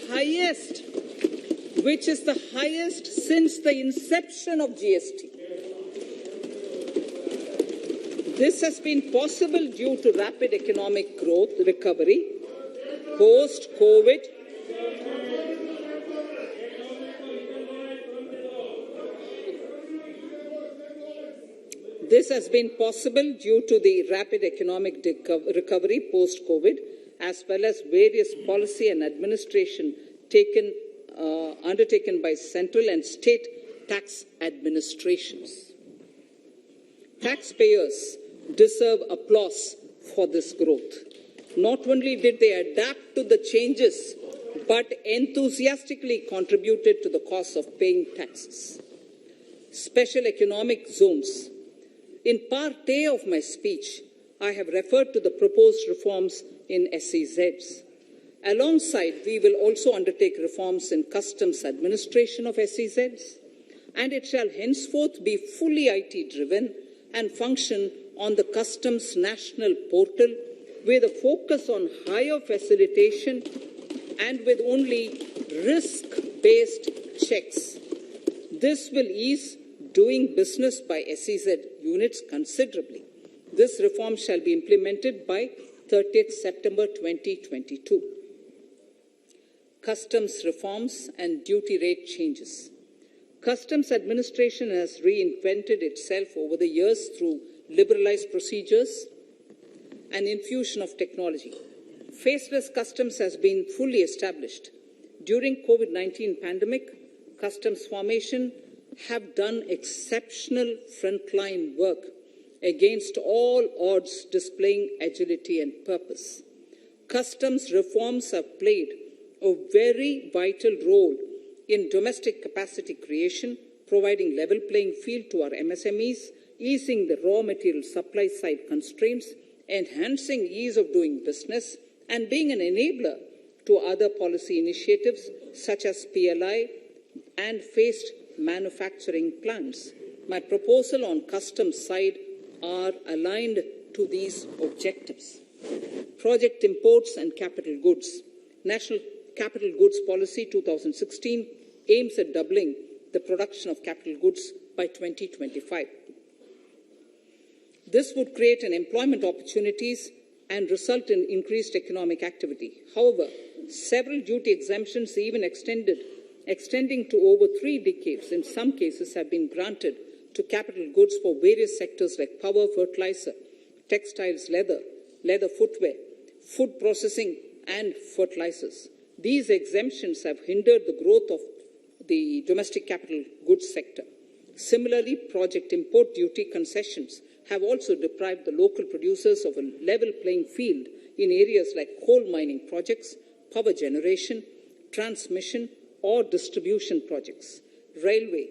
highest since the inception of GST. This has been possible due to rapid economic growth, recovery, post-COVID. This has been possible due to the rapid economic recovery post-COVID, as well as various policy and administration undertaken by central and state tax administrations. Taxpayers deserve applause for this growth. Not only did they adapt to the changes, but enthusiastically contributed to the cost of paying taxes. Special economic zones. In part A of my speech, I have referred to the proposed reforms in SEZs. Alongside, we will also undertake reforms in customs administration of SEZs, and it shall henceforth be fully IT-driven and function on the Customs National Portal with a focus on higher facilitation and with only risk-based checks. This will ease doing business by SEZ units considerably. This reform shall be implemented by 30th September 2022. Customs reforms and duty rate changes. Customs administration has reinvented itself over the years through liberalized procedures and infusion of technology. Faceless customs has been fully established. During COVID-19 pandemic, customs formation have done exceptional frontline work against all odds, displaying agility and purpose. Customs reforms have played a very vital role in domestic capacity creation, providing level playing field to our MSMEs, easing the raw material supply side constraints, enhancing ease of doing business, and being an enabler to other policy initiatives such as PLI and phased manufacturing plans. My proposal on customs side are aligned to these objectives. Project imports and capital goods. National Capital Goods Policy 2016 aims at doubling the production of capital goods by 2025. This would create an employment opportunities and result in increased economic activity. However, several duty exemptions, even extending to over 3 decades, in some cases have been granted to capital goods for various sectors like power, fertilizer, textiles, leather footwear, food processing, and fertilizers. These exemptions have hindered the growth of the domestic capital goods sector. Similarly, project import duty concessions have also deprived the local producers of a level playing field in areas like coal mining projects, power generation, transmission or distribution projects, railway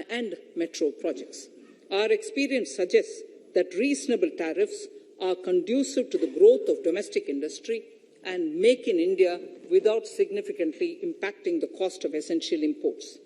and metro projects. Our experience suggests that reasonable tariffs are conducive to the growth of domestic industry and make in India without significantly impacting the cost of essential imports.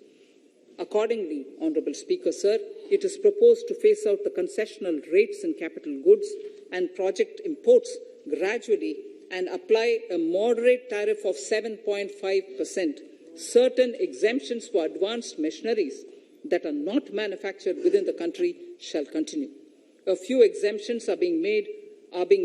Accordingly, Honourable Speaker, Sir, it is proposed to phase out the concessional rates in capital goods and project imports gradually and apply a moderate tariff of 7.5%. Certain exemptions for advanced machineries that are not manufactured within the country shall continue. A few exemptions are being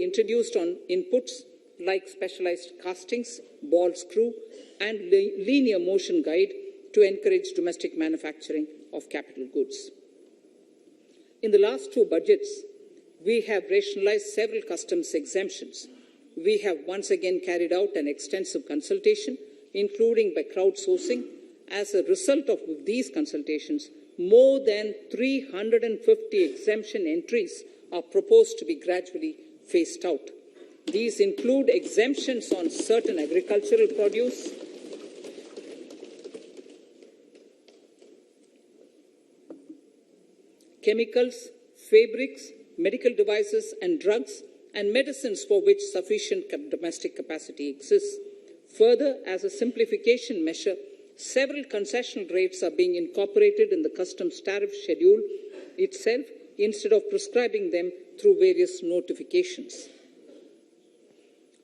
introduced on inputs like specialized castings, ball screw, and linear motion guide to encourage domestic manufacturing of capital goods. In the last 2 budgets, we have rationalized several customs exemptions. We have once again carried out an extensive consultation, including by crowdsourcing. As a result of these consultations, more than 350 exemption entries are proposed to be gradually phased out. These include exemptions on certain agricultural produce, chemicals, fabrics, medical devices and drugs, and medicines for which sufficient domestic capacity exists. Further, as a simplification measure, several concessional rates are being incorporated in the customs tariff schedule itself instead of prescribing them through various notifications.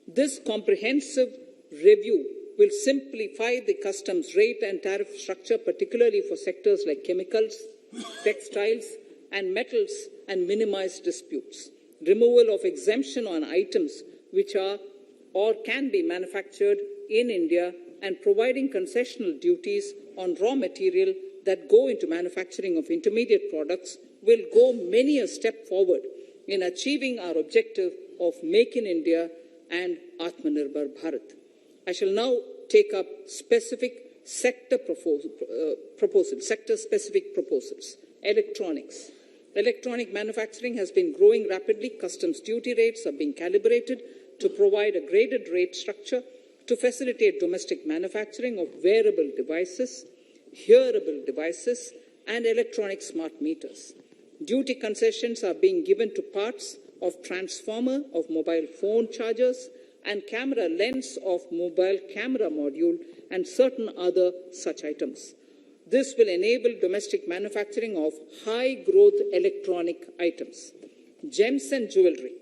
This comprehensive review will simplify the customs rate and tariff structure, particularly for sectors like chemicals, textiles, and metals, and minimize disputes. Removal of exemption on items which are or can be manufactured in India, and providing concessional duties on raw material that go into manufacturing of intermediate products will go many a step forward in achieving our objective of Make in India and Atmanirbhar Bharat. I shall now take up specific sector-specific proposals. Electronics. Electronic manufacturing has been growing rapidly. Customs duty rates are being calibrated to provide a graded rate structure to facilitate domestic manufacturing of wearable devices, hearable devices, and electronic smart meters. Duty concessions are being given to parts of transformer of mobile phone chargers and camera lens of mobile camera module and certain other such items. This will enable domestic manufacturing of high-growth electronic items. Gems and jewelry.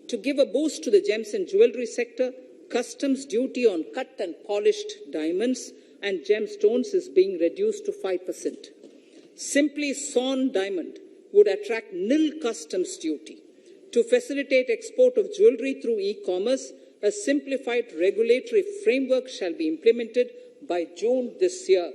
To give a boost to the gems and jewelry sector, customs duty on cut and polished diamonds and gemstones is being reduced to 5%. Simply sawn diamond would attract nil customs duty. To facilitate export of jewelry through e-commerce, a simplified regulatory framework shall be implemented by June this year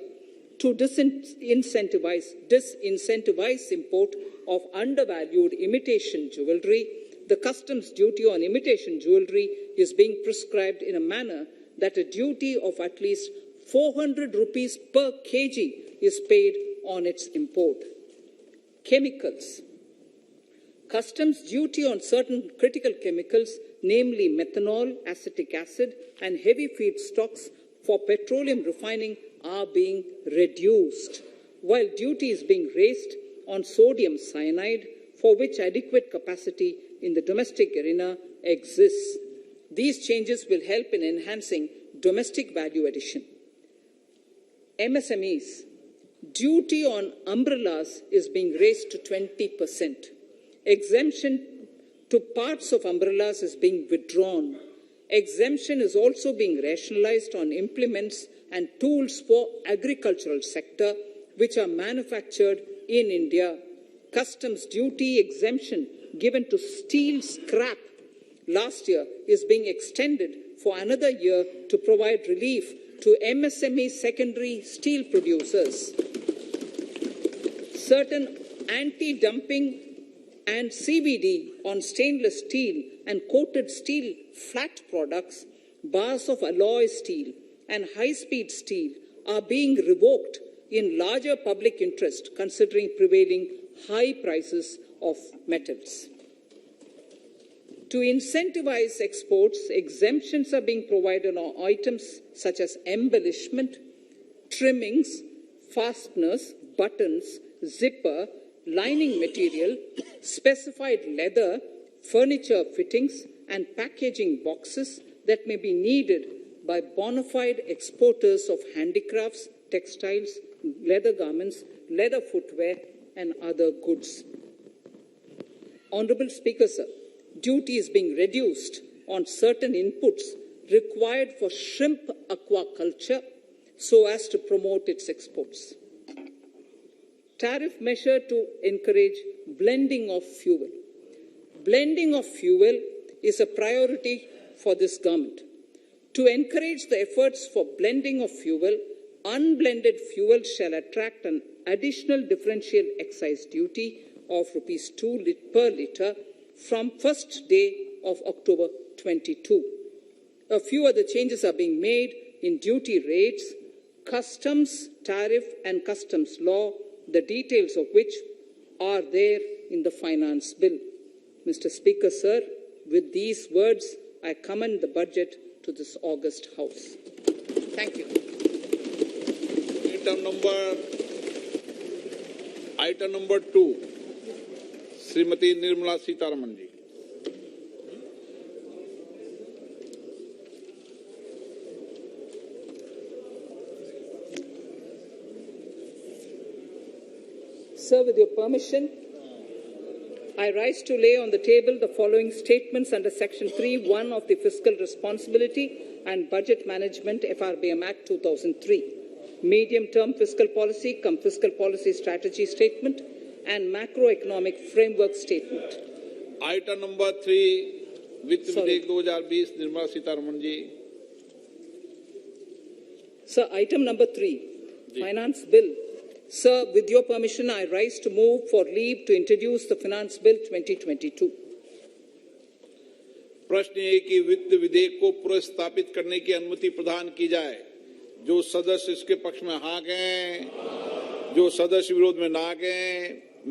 to disincentivize import of undervalued imitation jewelry. The customs duty on imitation jewelry is being prescribed in a manner that a duty of at least 400 rupees per kg is paid on its import. Chemicals. Customs duty on certain critical chemicals, namely methanol, acetic acid, and heavy feedstocks for petroleum refining are being reduced, while duty is being raised on sodium cyanide, for which adequate capacity in the domestic arena exists. These changes will help in enhancing domestic value addition. MSMEs. Duty on umbrellas is being raised to 20%. Exemption to parts of umbrellas is being withdrawn. Exemption is also being rationalized on implements and tools for agricultural sector which are manufactured in India. Customs duty exemption given to steel scrap last year is being extended for another year to provide relief to MSME secondary steel producers. Certain anti-dumping and CVD on stainless steel and coated steel flat products, bars of alloy steel and high-speed steel are being revoked in larger public interest considering prevailing high prices of metals. To incentivize exports, exemptions are being provided on items such as embellishment, trimmings, fasteners, buttons, zipper, lining material, specified leather, furniture fittings, and packaging boxes that may be needed by bona fide exporters of handicrafts, textiles, leather garments, leather footwear, and other goods. Honourable Speaker, sir, duty is being reduced on certain inputs required for shrimp aquaculture so as to promote its exports. Tariff measure to encourage blending of fuel. Blending of fuel is a priority for this government. To encourage the efforts for blending of fuel, unblended fuel shall attract an additional differential excise duty of Rs 2 per litre from first day of October 22. A few other changes are being made in duty rates, customs, tariff and customs law, the details of which are there in the finance bill. Mr. Speaker, sir, with these words, I commend the budget to this august House. Thank you. Item number item number 2, Shrimati Nirmala Sitharaman ji. Sir, with your permission, I rise to lay on the table the following statements under Section 3(1) of the Fiscal Responsibility and Budget Management FRBM Act 2003, Medium-Term Fiscal Policy cum Fiscal Policy Strategy Statement and Macroeconomic Framework Statement. Item number 3, वित्त विधेयक 2020, Nirmala Sitharaman ji. Sir, item number 3, Finance Bill. Sir, with your permission, I rise to move for leave to introduce the Finance Bill 2022. प्रश्न ये कि वित्त विधेयक को पुनर्स्थापित करने की अनुमति प्रदान की जाए। जो सदस्य इसके पक्ष में हाँ कहें, जो सदस्य विरोध में ना कहें।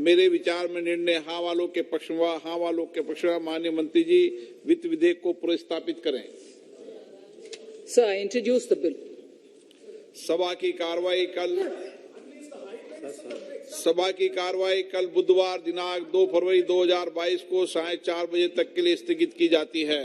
मेरे विचार में निर्णय हाँ वालों के पक्ष में, हाँ वालों के पक्ष में। माननीय मंत्री जी, वित्त विधेयक को पुनर्स्थापित करें। Sir, I introduce the bill. सभा की कार्रवाई कल बुधवार दिनांक 2 फरवरी 2022 को 4:30 बजे तक के लिए स्थगित की जाती है।